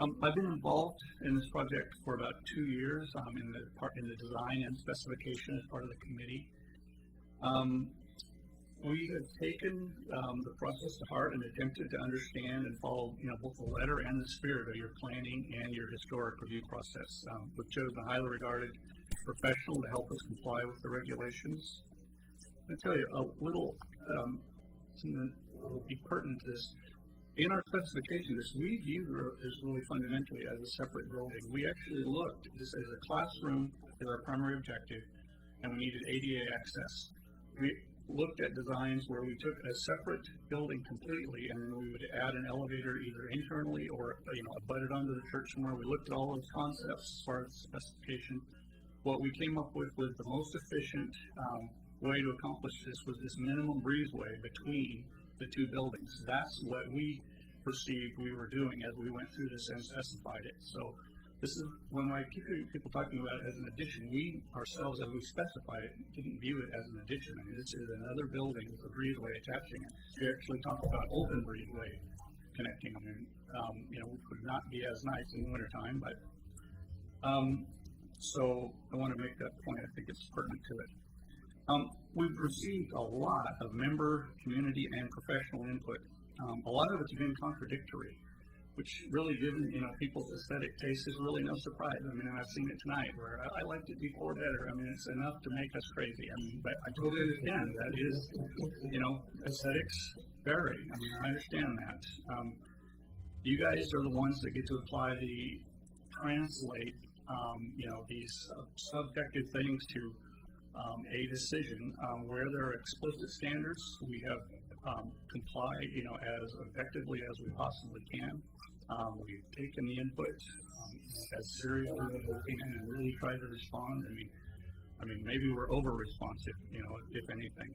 I've been involved in this project for about 2 years in the design and specification as part of the committee. We have taken the process to heart and attempted to understand and follow, both the letter and the spirit of your planning and your historic review process. We've chosen a highly regarded professional to help us comply with the regulations. I'll tell you a little something that will be pertinent to this. In our specification, this we view this really fundamentally as a separate building. We actually looked at this as a classroom as our primary objective, and we needed ADA access. We looked at designs where we took a separate building completely, and then we would add an elevator either internally or abutted onto the church somewhere. We looked at all those concepts as far as specification. What we came up with was the most efficient way to accomplish this was this minimum breezeway between the two buildings. That's what we perceived we were doing as we went through this and specified it. So this is when I keep people talking about it as an addition. We ourselves, as we specified it, didn't view it as an addition. I mean, this is another building with a breezeway attaching it. We actually talked about open breezeway connecting them, and which would not be as nice in the wintertime, but so I want to make that point. I think it's pertinent to it. We've received a lot of member, community, and professional input. A lot of it's been contradictory, which really, given people's aesthetic taste, is really no surprise. I mean, and I've seen it tonight where I liked it before better. I mean, it's enough to make us crazy. I mean, but I totally understand that is, aesthetics vary. I mean, I understand that. You guys are the ones that get to apply translate, these subjective things to a decision where there are explicit standards. We have complied, as effectively as we possibly can. We've taken the input as seriously as we can and really tried to respond. I mean, maybe we're over responsive, if anything.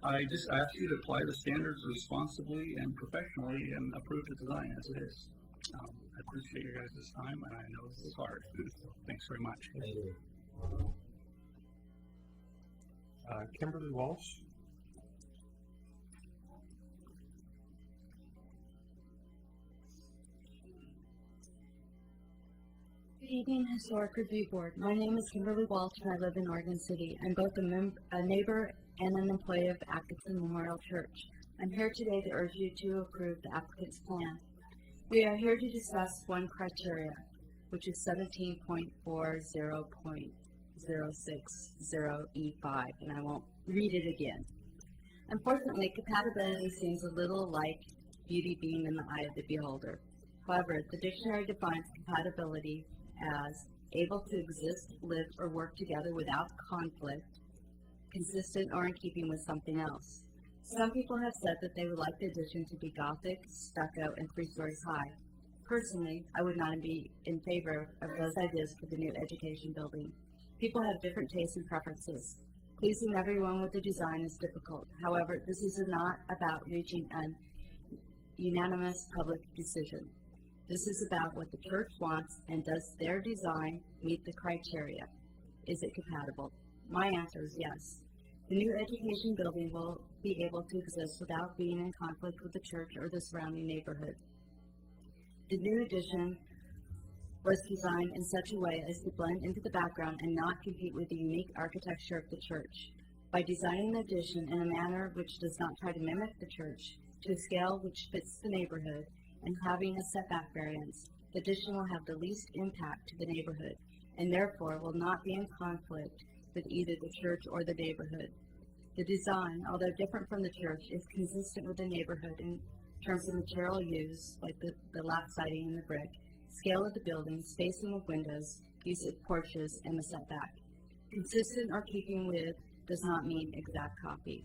I just ask you to apply the standards responsibly and professionally and approve the design as it is. I appreciate you guys' time, and I know this is hard. So thanks very much. Thank you. Kimberly Walsh. Good evening, Historic Review Board. My name is Kimberly Walsh, and I live in Oregon City. I'm both a neighbor and an employee of Atkinson Memorial Church. I'm here today to urge you to approve the applicant's plan. We are here to discuss one criteria, which is 17.40.060E5, and I won't read it again. Unfortunately, compatibility seems a little like beauty being in the eye of the beholder. However, the dictionary defines compatibility as able to exist, live, or work together without conflict, consistent or in keeping with something else. Some people have said that they would like the addition to be Gothic, stucco, and 3 stories high. Personally, I would not be in favor of those ideas for the new education building. People have different tastes and preferences. Pleasing everyone with the design is difficult. However, this is not about reaching an unanimous public decision. This is about what the church wants, and does their design meet the criteria? Is it compatible? My answer is yes. The new education building will be able to exist without being in conflict with the church or the surrounding neighborhood. The new addition was designed in such a way as to blend into the background and not compete with the unique architecture of the church. By designing the addition in a manner which does not try to mimic the church, to a scale which fits the neighborhood, and having a setback variance, the addition will have the least impact to the neighborhood, and therefore will not be in conflict with either the church or the neighborhood. The design, although different from the church, is consistent with the neighborhood in terms of material used, like the lap siding and the brick, scale of the building, spacing of windows, use of porches, and the setback. Consistent or keeping with does not mean exact copy.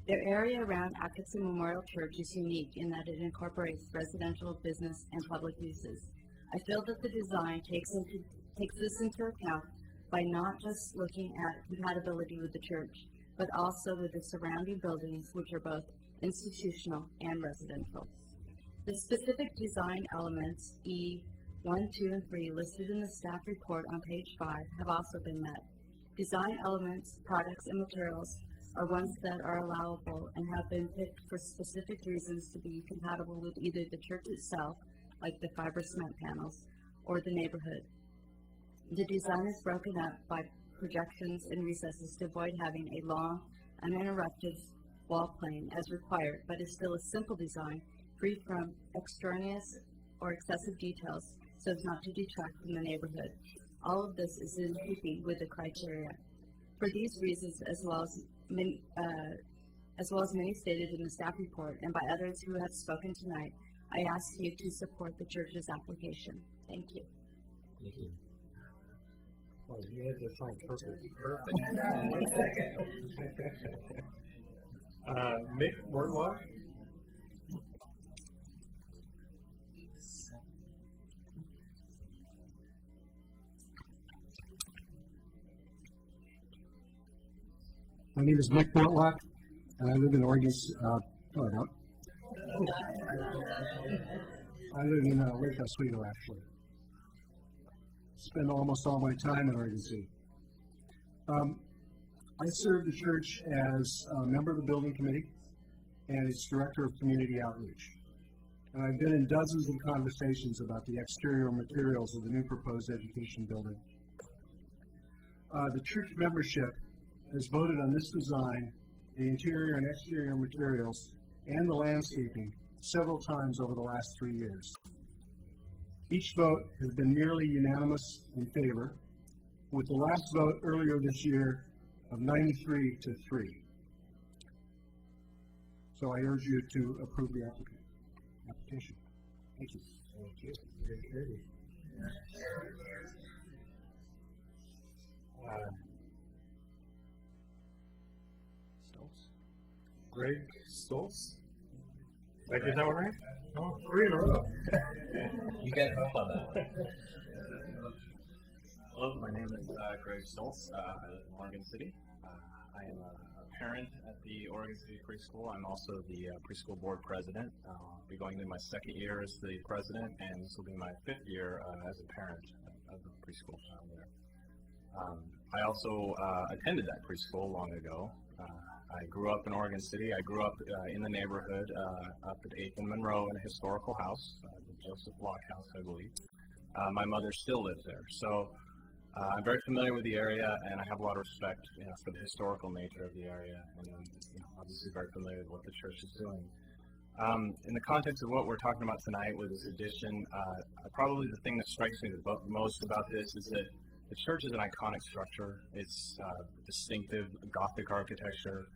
The area around Atkinson Memorial Church is unique in that it incorporates residential, business, and public uses. I feel that the design takes this into account by not just looking at compatibility with the church, but also with the surrounding buildings, which are both institutional and residential. The specific design elements, E1, 2, and 3, listed in the staff report on page 5, have also been met. Design elements, products, and materials are ones that are allowable and have been picked for specific reasons to be compatible with either the church itself, like the fiber cement panels, or the neighborhood. The design is broken up by projections and recesses to avoid having a long, uninterrupted wall plane as required, but is still a simple design free from extraneous or excessive details so as not to detract from the neighborhood. All of this is in keeping with the criteria. For these reasons, as well as many stated in the staff report and by others who have spoken tonight, I ask you to support the church's application. Thank you. Thank you. Well, you had to find perfect. Mick Mortlock? My name is Mick Mortlock, and I live in Oregon. I live in Lake Oswego, actually. Spend almost all my time in Oregon City. I serve the church as a member of the building committee and its director of community outreach. And I've been in dozens of conversations about the exterior materials of the new proposed education building. The church membership has voted on this design, the interior and exterior materials, and the landscaping several times over the last 3 years. Each vote has been nearly unanimous in favor, with the last vote earlier this year of 93 to 3. So I urge you to approve the application. Thank you. Thank you. Very good. Greg Stoltz. Did I get that one right? Oh, 3 in a row. You got help on that. Hello, my name is Greg Stoltz. I live in Oregon City. I am a parent at the Oregon City Preschool. I'm also the preschool board president. I'll be going into my 2nd year as the president, and this will be my 5th year as a parent of the preschool child there. I also attended that preschool long ago. I grew up in Oregon City. I grew up in the neighborhood up at 8th and Monroe in a historical house, the Joseph Block House, I believe. My mother still lives there. So I'm very familiar with the area, and I have a lot of respect for the historical nature of the area, and obviously very familiar with what the church is doing. In the context of what we're talking about tonight with this addition, probably the thing that strikes me the most about this is that the church is an iconic structure. It's distinctive Gothic architecture.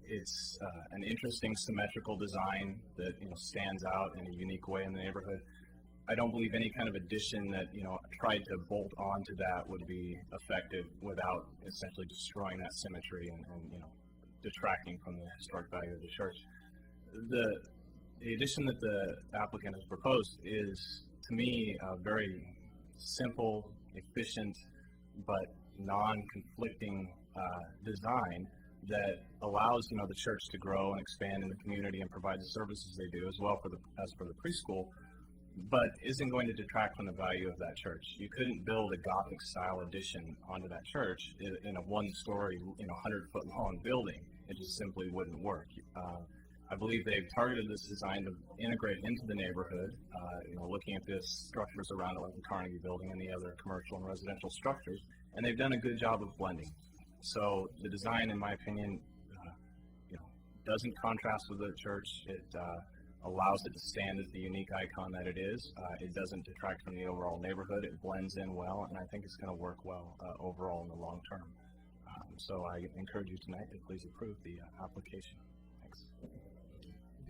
It's an interesting symmetrical design that stands out in a unique way in the neighborhood. I don't believe any kind of addition that tried to bolt onto that would be effective without essentially destroying that symmetry and detracting from the historic value of the church. The addition that the applicant has proposed is, to me, a very simple, efficient, but non-conflicting design that allows the church to grow and expand in the community and provide the services they do as well as for the preschool, but isn't going to detract from the value of that church. You couldn't build a Gothic style addition onto that church in a one-story, 100-foot long building. It just simply wouldn't work. I believe they've targeted this design to integrate into the neighborhood, looking at the structures around it like the Carnegie Building and the other commercial and residential structures, and they've done a good job of blending. So the design, in my opinion, doesn't contrast with the church. It allows it to stand as the unique icon that it is. It doesn't detract from the overall neighborhood. It blends in well, and I think it's going to work well overall in the long term. So I encourage you tonight to please approve the application. Thanks.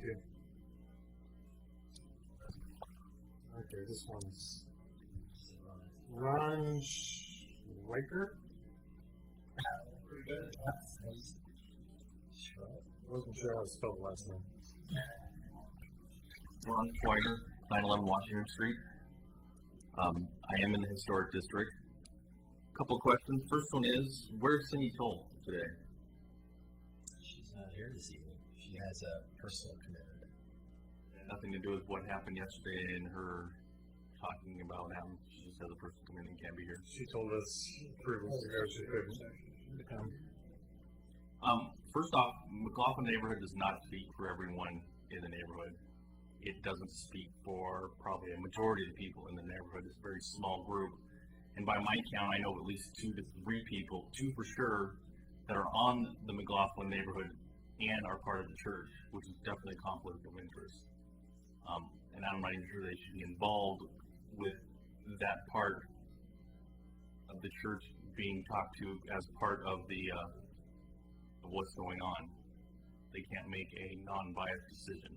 Okay. Okay, this one's Ron Schweiker. Wasn't sure how to spell the last name. Ron Schweiger, 911 Washington Street. I am in the historic district. A couple of questions. First one is, where's Cindy Toll today? She's not here this evening. She has a personal commitment. Nothing to do with what happened yesterday and her talking about how she just has a personal commitment and can't be here. She told us 3 weeks ago she couldn't come. First off, McLaughlin neighborhood does not speak for everyone in the neighborhood. It doesn't speak for probably a majority of the people in the neighborhood. It's a very small group. And by my count, I know at least 2 to 3 people, 2 for sure, that are on the McLaughlin neighborhood and are part of the church, which is definitely a conflict of interest. And I'm not even sure they should be involved with that part of the church being talked to as part of the of what's going on. They can't make a non-biased decision.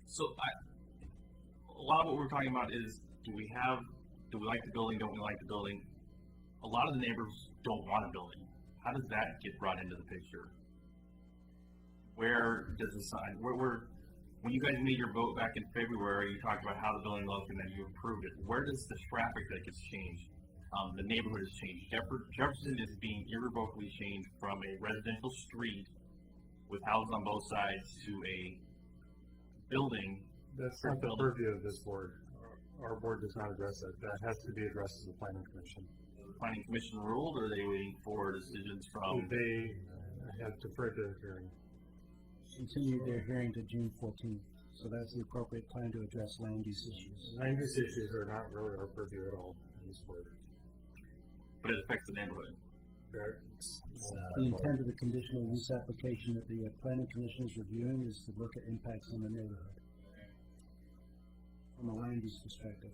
So a lot of what we're talking about is, do we like the building, don't we like the building? A lot of the neighbors don't want a building. How does that get brought into the picture? Where does the sign, when you guys made your vote back in February, you talked about how the building looked and then you approved it. Where does the traffic that gets changed? The neighborhood has changed. Jefferson is being irrevocably changed from a residential street with houses on both sides to a building. That's not the purview of this board. Our board does not address that. That has to be addressed to the planning commission. The planning commission ruled, or are they waiting for decisions from? They have deferred their hearing. Continue their hearing to June 14th. So that's the appropriate time to address land use issues. Land use issues are not really our purview at all in this board. But it affects the neighborhood. The intent of the conditional use application that the planning commission is reviewing is to look at impacts on the neighborhood from a land use perspective.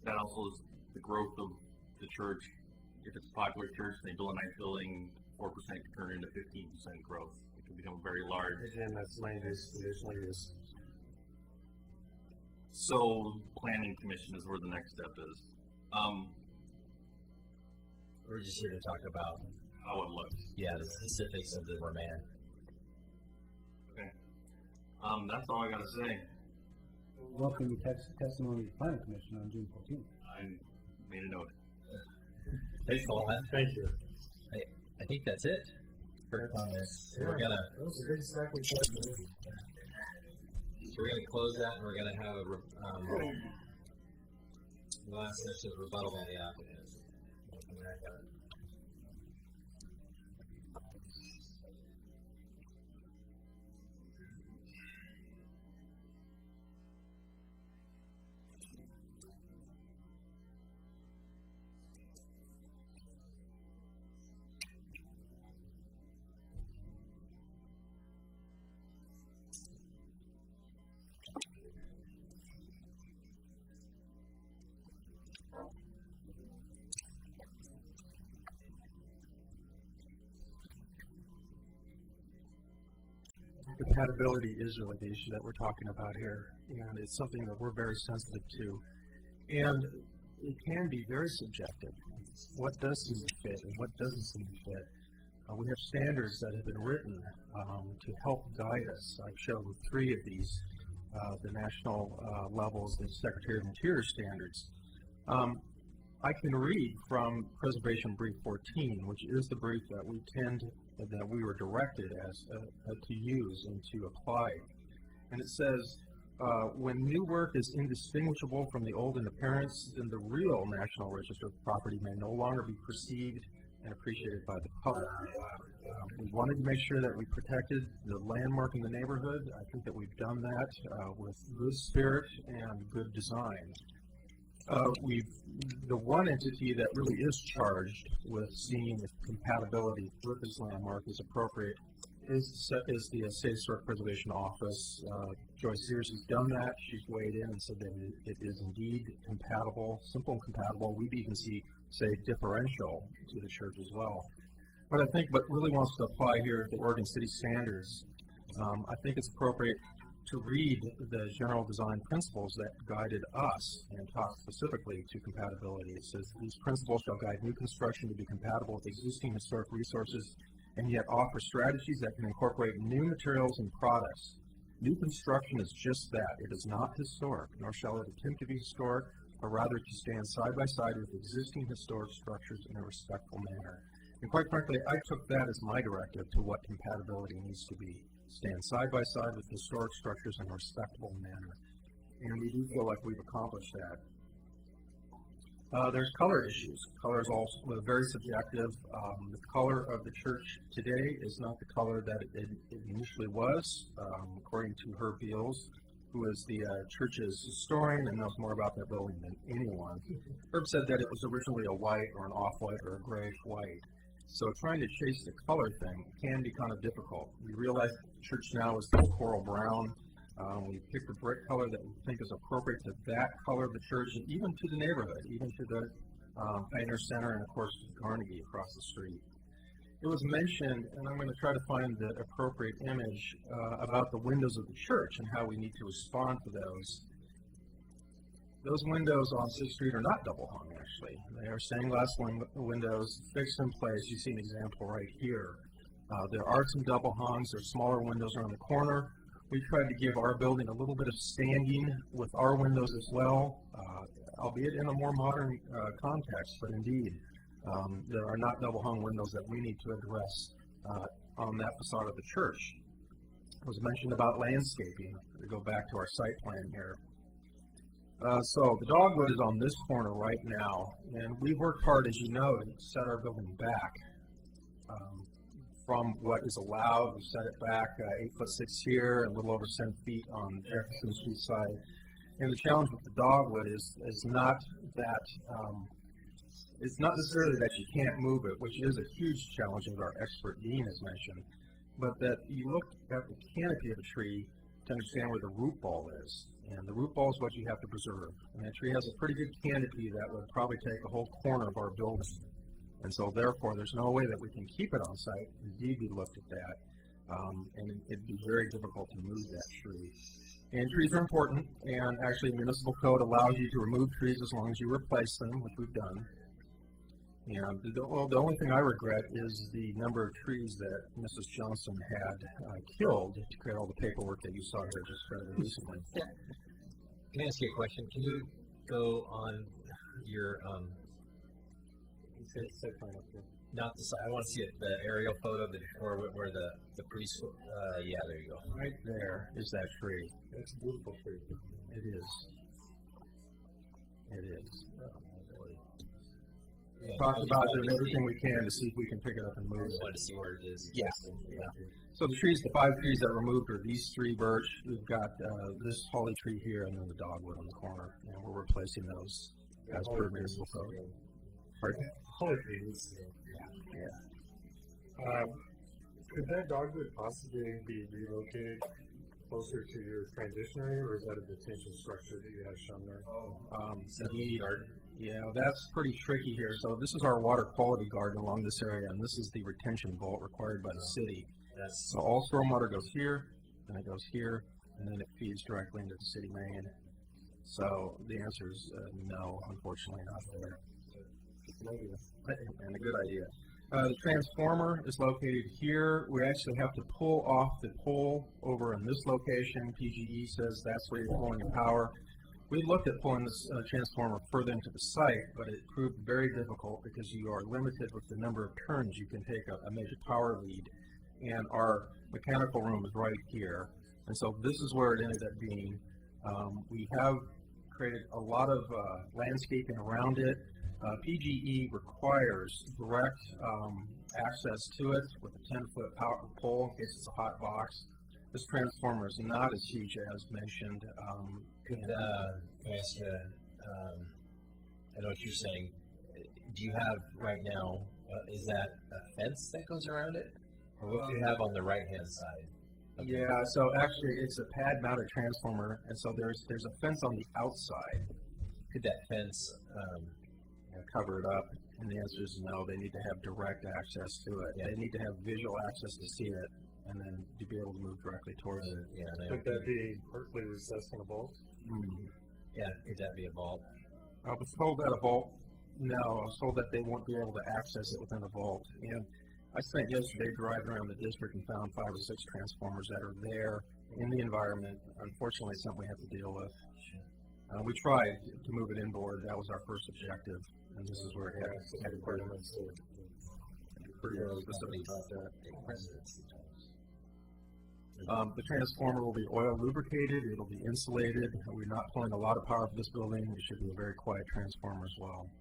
That also is the growth of the church. If it's a popular church, they build a nice building, 4% can turn into 15% growth. It can become very large. Again, that's land use, conditional use. So, planning commission is where the next step is. We're just here to talk about how it looks. Yeah, the specifics of the remand. Okay. That's all I gotta say. Welcome your testimony to the planning commission on June 14th. I made a note. Thanks, Coleman. Thank you. I think that's it for comments. Yeah, we're gonna. That was a good stack we put in. So we're gonna close that, and we're gonna have a the last session of rebuttal on the applicant. Compatibility is really the issue that we're talking about here, and it's something that we're very sensitive to. And it can be very subjective. What does seem to fit and what doesn't seem to fit? We have standards that have been written to help guide us. I've shown 3 of these, the national levels, the Secretary of Interior standards. I can read from Preservation Brief 14, which is the brief that we were directed as to use and to apply. And it says, when new work is indistinguishable from the old in appearance, then the real National Register of Property may no longer be perceived and appreciated by the public. We wanted to make sure that we protected the landmark in the neighborhood. I think that we've done that with good spirit and good design. The one entity that really is charged with seeing if compatibility with this landmark is appropriate is the State Historic Preservation Office. Joyce Sears has done that. She's weighed in and said that it is indeed compatible, simple and compatible. We'd even say differential to the church as well. But I think what really wants to apply here, the Oregon City standards, I think it's appropriate to read the general design principles that guided us and talk specifically to compatibility. It says, these principles shall guide new construction to be compatible with existing historic resources and yet offer strategies that can incorporate new materials and products. New construction is just that. It is not historic, nor shall it attempt to be historic, but rather to stand side by side with existing historic structures in a respectful manner. And quite frankly, I took that as my directive to what compatibility needs to be. Stand side by side with historic structures in a respectable manner. And we do feel like we've accomplished that. There's color issues. Color is also very subjective. The color of the church today is not the color that it initially was. According to Herb Beals, who is the church's historian and knows more about that building than anyone. Herb said that it was originally a white or an off-white or a grayish white. So trying to chase the color thing can be kind of difficult. We realize the church now is the coral brown. We picked a brick color that we think is appropriate to that color of the church and even to the neighborhood, even to the Pioneer Center and, of course, Carnegie across the street. It was mentioned, and I'm going to try to find the appropriate image, about the windows of the church and how we need to respond to those. Those windows on 6th Street are not double hung, actually. They are stained glass windows fixed in place. You see an example right here. There are some double hungs. There's smaller windows around the corner. We tried to give our building a little bit of standing with our windows as well, albeit in a more modern context, but indeed, there are not double hung windows that we need to address on that facade of the church. It was mentioned about landscaping. We go back to our site plan here. So the dogwood is on this corner right now, and we've worked hard, as you know, to set our building back from what is allowed. We set it back 8'6" here, and a little over 7 feet on Jefferson Street side. And the challenge with the dogwood is not that it's not necessarily that you can't move it, which is a huge challenge, as our expert Dean has mentioned, but that you look at the canopy of a tree to understand where the root ball is. And the root ball is what you have to preserve. And that tree has a pretty good canopy that would probably take a whole corner of our building. And so therefore, there's no way that we can keep it on site. Indeed, we looked at that. And it'd be very difficult to move that tree. And trees are important, and actually municipal code allows you to remove trees as long as you replace them, which we've done. And the only thing I regret is the number of trees that Mrs. Johnson had killed to create all the paperwork that you saw here just fairly recently. Can I ask you a question? Can you go on your not the side? I want to see it, the aerial photo of where the preschool. Yeah, there you go. Right there is that tree. It's a beautiful tree. It is. It is. We talked about doing everything we can to see if we can pick it up and move it. I wanted to see where it is. Yeah. So the trees, the 5 trees that were removed are these 3 birch. We've got this holly tree here and then the dogwood on the corner. And we're replacing those as per municipal code. Pardon? Holly trees. Yeah. Could that dogwood possibly be relocated closer to your transition area, or is that a detention structure that you have shown there? Yeah, that's pretty tricky here. So this is our water quality garden along this area, and this is the retention vault required by the city. So all stormwater goes here, and it goes here, and then it feeds directly into the city main. So the answer is no, unfortunately not there. And a good idea. The transformer is located here. We actually have to pull off the pole over in this location. PGE says that's where you're pulling your power. We looked at pulling this transformer further into the site, but it proved very difficult because you are limited with the number of turns you can take a major power lead. And our mechanical room is right here. And so this is where it ended up being. We have created a lot of landscaping around it. PGE requires direct access to it with a 10-foot power pole in case it's a hot box. This transformer is not as huge as mentioned. Can I ask you, I know what you're saying. Do you have right now, is that a fence that goes around it? Or what do you have on the right-hand side? Yeah, so actually it's a pad-mounted transformer, and so there's a fence on the outside. Could that fence cover it up? And the answer is no. They need to have direct access to it. Yeah. They need to have visual access to see it, and then to be able to move directly towards it. Yeah. Could that be partly recessed in a vault? Yeah, could that be a vault? I was told that a vault. No, I was told that they won't be able to access it within a vault. And I spent yesterday driving around the district and found 5 or 6 transformers that are there in the environment. Unfortunately, it's something we have to deal with. We tried to move it inboard. That was our first objective, and this is where it had requirements. Pretty specific about that. The transformer will be oil lubricated. It'll be insulated. We're not pulling a lot of power for this building. It should be a very quiet transformer as well.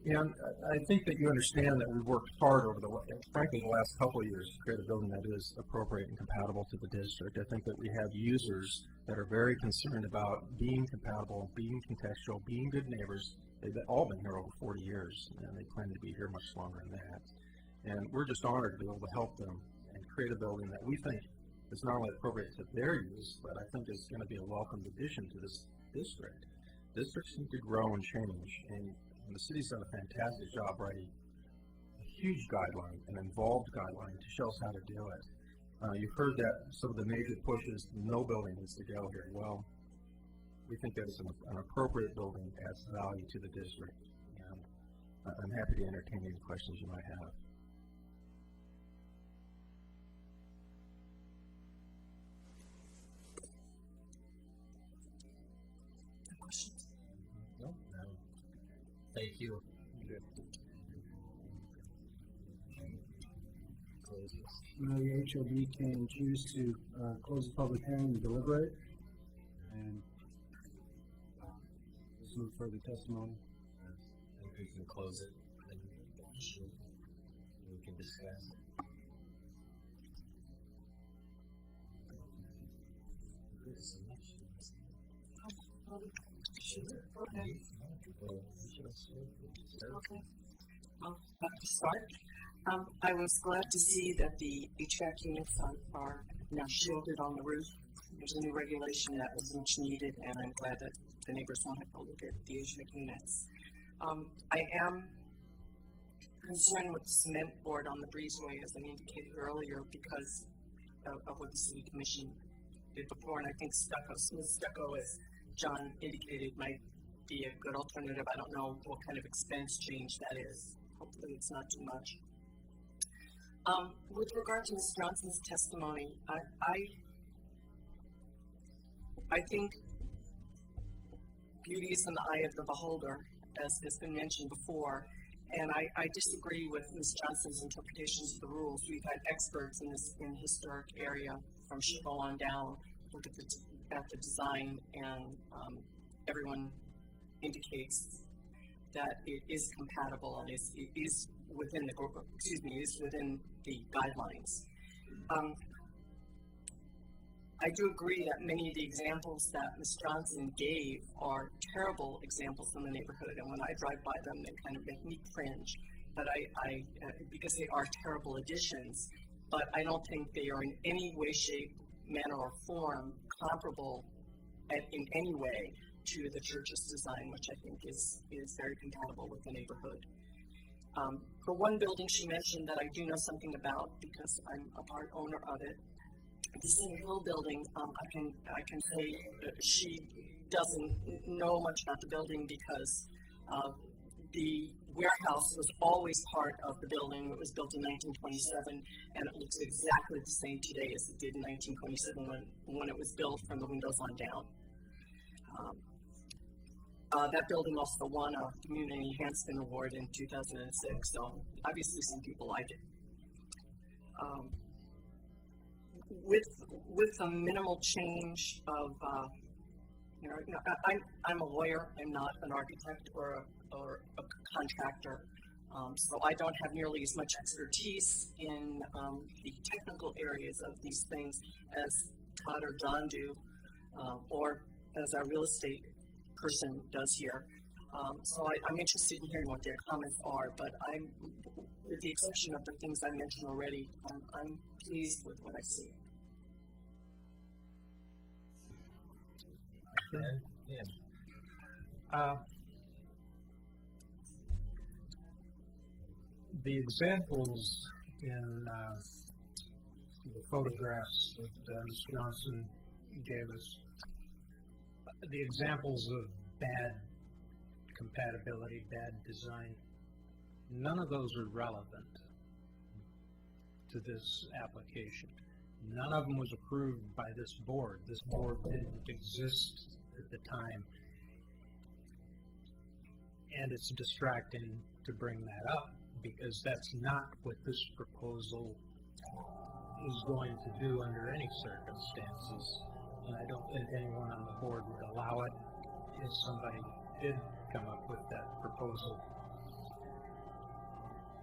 And I think that you understand that we've worked hard over frankly, the last couple of years to create a building that is appropriate and compatible to the district. I think that we have users that are very concerned about being compatible, being contextual, being good neighbors. They've all been here over 40 years, and they plan to be here much longer than that. And we're just honored to be able to help them and create a building that we think is not only appropriate to their use, but I think is going to be a welcome addition to this district. Districts need to grow and change, and the city's done a fantastic job writing a huge guideline, an involved guideline to show us how to do it. You've heard that some of the major pushes, no building needs to go here. Well, we think that is an appropriate building, adds value to the district, and I'm happy to entertain any questions you might have. Questions? No. Thank you. The HOB can choose to close the public hearing and deliberate, and there's no further testimony. I think we can close it, and we can discuss. Okay. Well, to start, I was glad to see that the HVAC units are now shielded on the roof. There's a new regulation that was much needed, and I'm glad that the neighbors won't have to look at the HVAC units. I am concerned with the cement board on the breezeway, as I indicated earlier, because of what the city commission did before, and I think smooth stucco, as John indicated, might be a good alternative. I don't know what kind of expense change that is. Hopefully it's not too much. With regard to Ms. Johnson's testimony, I think beauty is in the eye of the beholder, as has been mentioned before, and I disagree with Ms. Johnson's interpretations of the rules. We've had experts in the historic area from Chabot on down look at the design, and everyone indicates that it is compatible and it is within the guidelines. I do agree that many of the examples that Ms. Johnson gave are terrible examples in the neighborhood, and when I drive by them, they kind of make me cringe. But because they are terrible additions, but I don't think they are in any way, shape, manner, or form comparable in any way to the church's design, which I think is very compatible with the neighborhood. For one building she mentioned that I do know something about because I'm a part owner of it, the City Hill building. I can say that she doesn't know much about the building because the warehouse was always part of the building. It was built in 1927, and it looks exactly the same today as it did in 1927 when it was built from the windows on down. That building also won a Community Enhancement Award in 2006, so obviously some people like it. With a minimal change of, I'm a lawyer. I'm not an architect or a contractor, so I don't have nearly as much expertise in the technical areas of these things as Todd or John do, or as our real estate person does here. So I'm interested in hearing what their comments are, but with the exception of the things I mentioned already, I'm pleased with what I see. The examples in the photographs that Ms. Johnson gave us, the examples of bad compatibility, bad design, none of those are relevant to this application. None of them was approved by this board. This board didn't exist at the time. And it's distracting to bring that up because that's not what this proposal is going to do under any circumstances. And I don't think anyone on the board would allow it if somebody did come up with that proposal.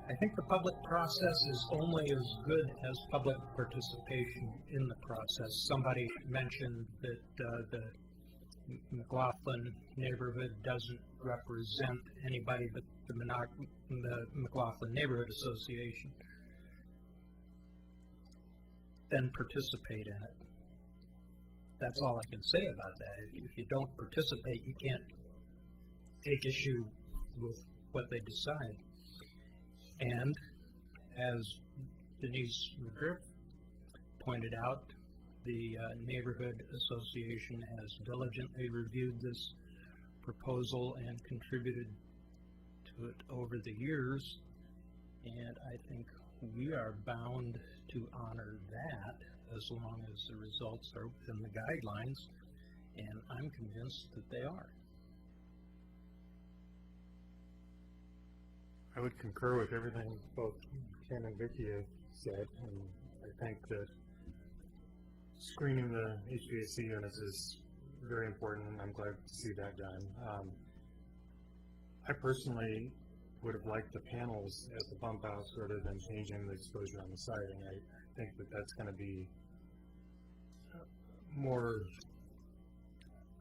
I think the public process is only as good as public participation in the process. Somebody mentioned that the McLaughlin neighborhood doesn't represent anybody but the McLaughlin Neighborhood Association. Then participate in it. That's all I can say about that. If you don't participate, you can't take issue with what they decide. And as Denise McGriff pointed out, the Neighborhood Association has diligently reviewed this proposal and contributed to it over the years, and I think we are bound to honor that as long as the results are within the guidelines, and I'm convinced that they are. I would concur with everything both Ken and Vicki have said, and I think that screening the HVAC units is very important, and I'm glad to see that done. I personally would have liked the panels as the bump outs rather than changing the exposure on the siding. I think that that's going to be more,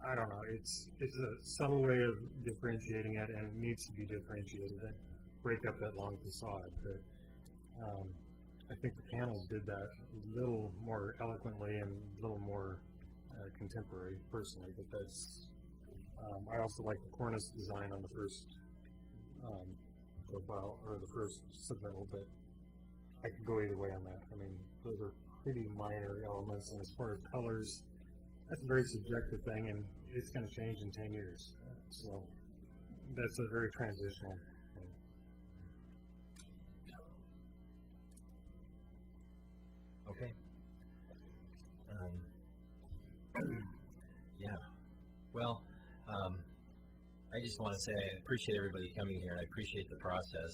I don't know, it's a subtle way of differentiating it, and it needs to be differentiated and break up that long facade. But I think the panels did that a little more eloquently and a little more contemporary, personally. But that's, I also like the cornice design on the first profile, or the first submittal, but I could go either way on that. I mean, those are pretty minor elements, and as far as colors, that's a very subjective thing, and it's going to change in 10 years. So that's a very transitional thing. Okay. Yeah. Well, I just want to say I appreciate everybody coming here, and I appreciate the process.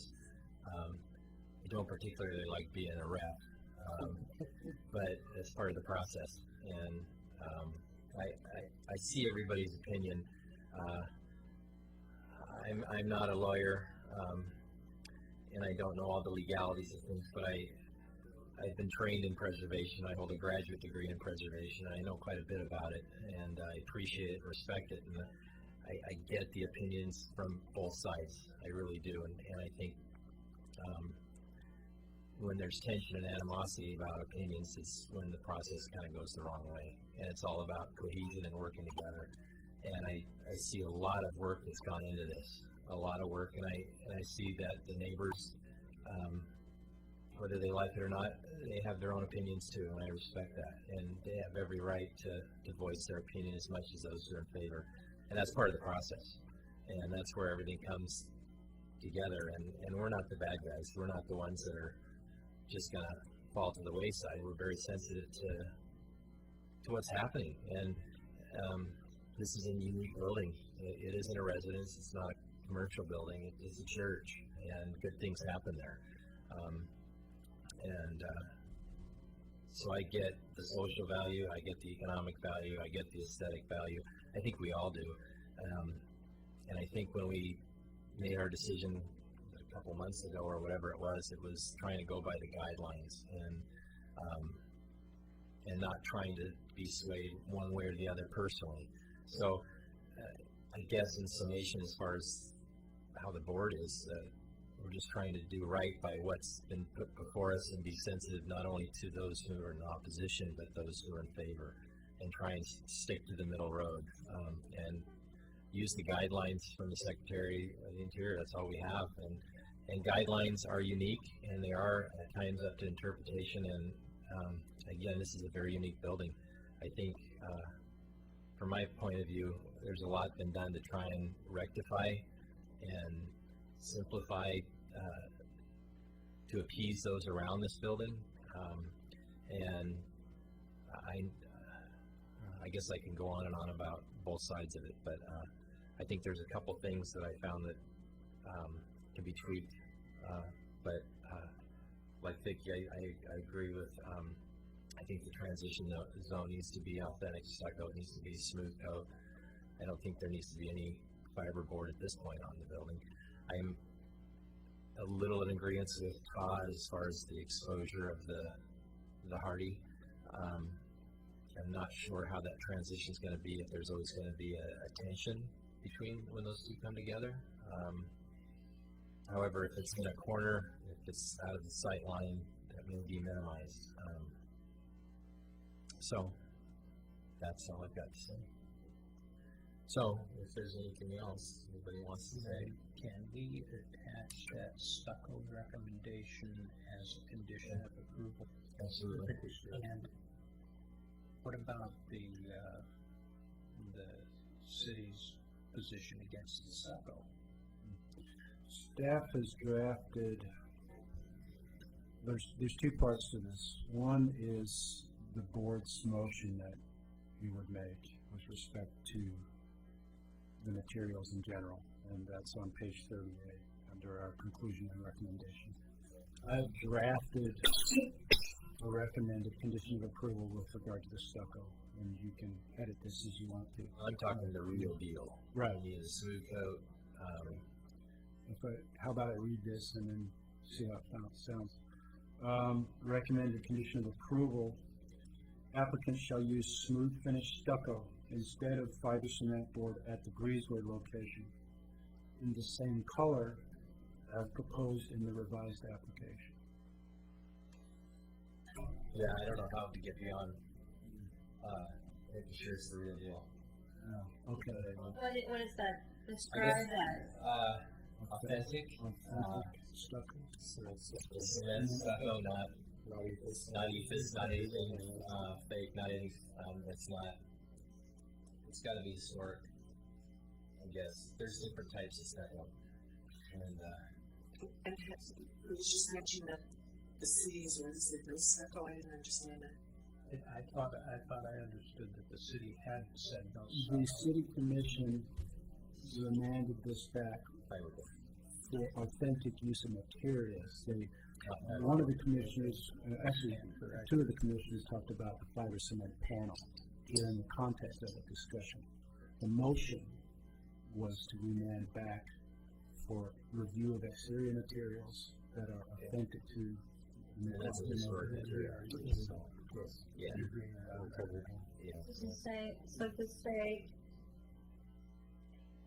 I don't particularly like being a rep, but it's part of the process, and I see everybody's opinion. I'm not a lawyer, and I don't know all the legalities of things, but I've been trained in preservation. I hold a graduate degree in preservation. I know quite a bit about it, and I appreciate it and respect it, and I get the opinions from both sides. I really do, and I think when there's tension and animosity about opinions, it's when the process kind of goes the wrong way, and it's all about cohesion and working together. And I see a lot of work that's gone into this, a lot of work, and I see that the neighbors, whether they like it or not, they have their own opinions too, and I respect that. And they have every right to voice their opinion as much as those who are in favor. And that's part of the process. And that's where everything comes together. And we're not the bad guys. We're not the ones that are just going to fall to the wayside. We're very sensitive to what's happening. And this is a unique building. It isn't a residence. It's not a commercial building. It's a church. And good things happen there. So I get the social value, I get the economic value, I get the aesthetic value. I think we all do. And I think when we made our decision a couple months ago or whatever it was trying to go by the guidelines and not trying to be swayed one way or the other personally. So I guess in summation, as far as how the board is, we're just trying to do right by what's been put before us and be sensitive not only to those who are in opposition, but those who are in favor, and try and stick to the middle road and use the guidelines from the Secretary of the Interior. That's all we have. And guidelines are unique, and they are at times up to interpretation. And again, this is a very unique building. I think from my point of view, there's a lot been done to try and rectify and simplify to appease those around this building, and I guess I can go on and on about both sides of it, but I think there's a couple things that I found that can be tweaked, but like Vicki, I agree with, I think the transition zone needs to be authentic stucco. It needs to be smooth coat. I don't think there needs to be any fiberboard at this point on the building. a little in agreement with Todd as far as the exposure of the hardy. I'm not sure how that transition is going to be, if there's always going to be a tension between when those two come together. However, if it's in a corner, if it's out of the sight line, that may be minimized. So that's all I've got to say. So, if there's anything else anybody wants to say. Can we attach that stucco recommendation as a condition of approval? Absolutely. And what about the city's position against the stucco? Staff has drafted, there's two parts to this. One is the board's motion that you would make with respect to the materials in general, and that's on page 38 under our conclusion and recommendation. I've drafted a recommended condition of approval with regard to the stucco, and you can edit this as you want to. I'm talking the real deal. Right. You need a smooth coat. How about I read this and then see how it sounds. Recommended condition of approval. Applicant shall use smooth finish stucco instead of fiber cement board at the breezeway location in the same color as proposed in the revised application. Yeah, I don't know how to get beyond making sure it's the real deal. Oh, okay. What is that? Describe that. Authentic. Stucco. Cement stucco, not anything fake, not anything. It's not. It's got to be historic. I guess there's different types of stucco, and it was just mentioned that the cities was the stucco. I didn't understand that. I thought I understood that the city had said no stucco. The city commission remanded this back for authentic use of materials. One of the commissioners, actually two of the commissioners talked about the fiber cement panel during the context of the discussion. The motion was to remand back for review of exterior materials that are authentic to the material. Yeah. To say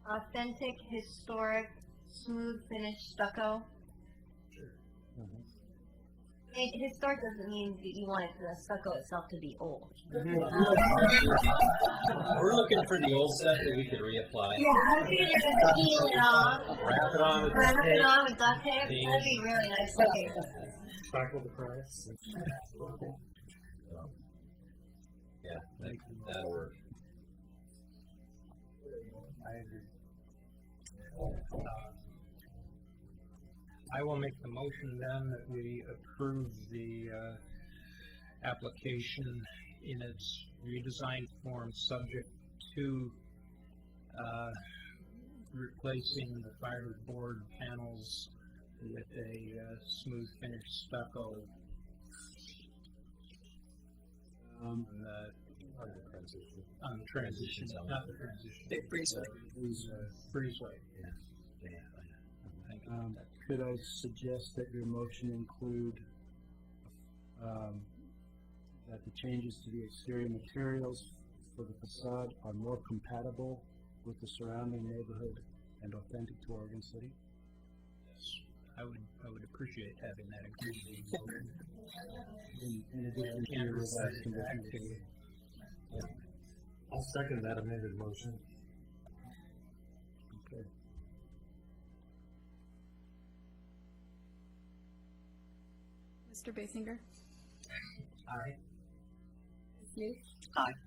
authentic, historic, smooth finish stucco. Historic doesn't mean that you want the stucco itself to be old. We're looking for the old stuff that we could reapply. Yeah, I'm thinking just peel it off. Wrap it on with duct tape. That'd be really nice looking. Sparkle the price. Yeah, that'll work. I agree. I will make the motion then that we approve the application in its redesigned form, subject to replacing the fiberboard panels with a smooth finish stucco on the transition, not the transition. Breezeway. Could I suggest that your motion include that the changes to the exterior materials for the facade are more compatible with the surrounding neighborhood and authentic to Oregon City? Yes, I would appreciate having that included. In addition to your revised conditions. I'll second that amended motion. Okay. Mr. Basinger? Aye. Ms. Hughes? Aye.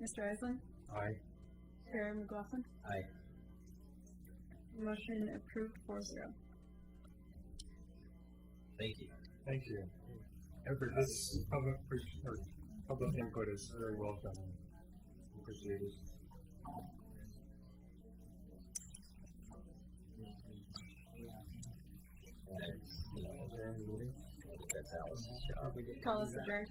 Mr. Eisler? Aye. Chair McLaughlin? Aye. Motion approved 4-0. Thank you. Thank you. This public input is very well done. Appreciate it. That's Alice's job. Call us adjourned.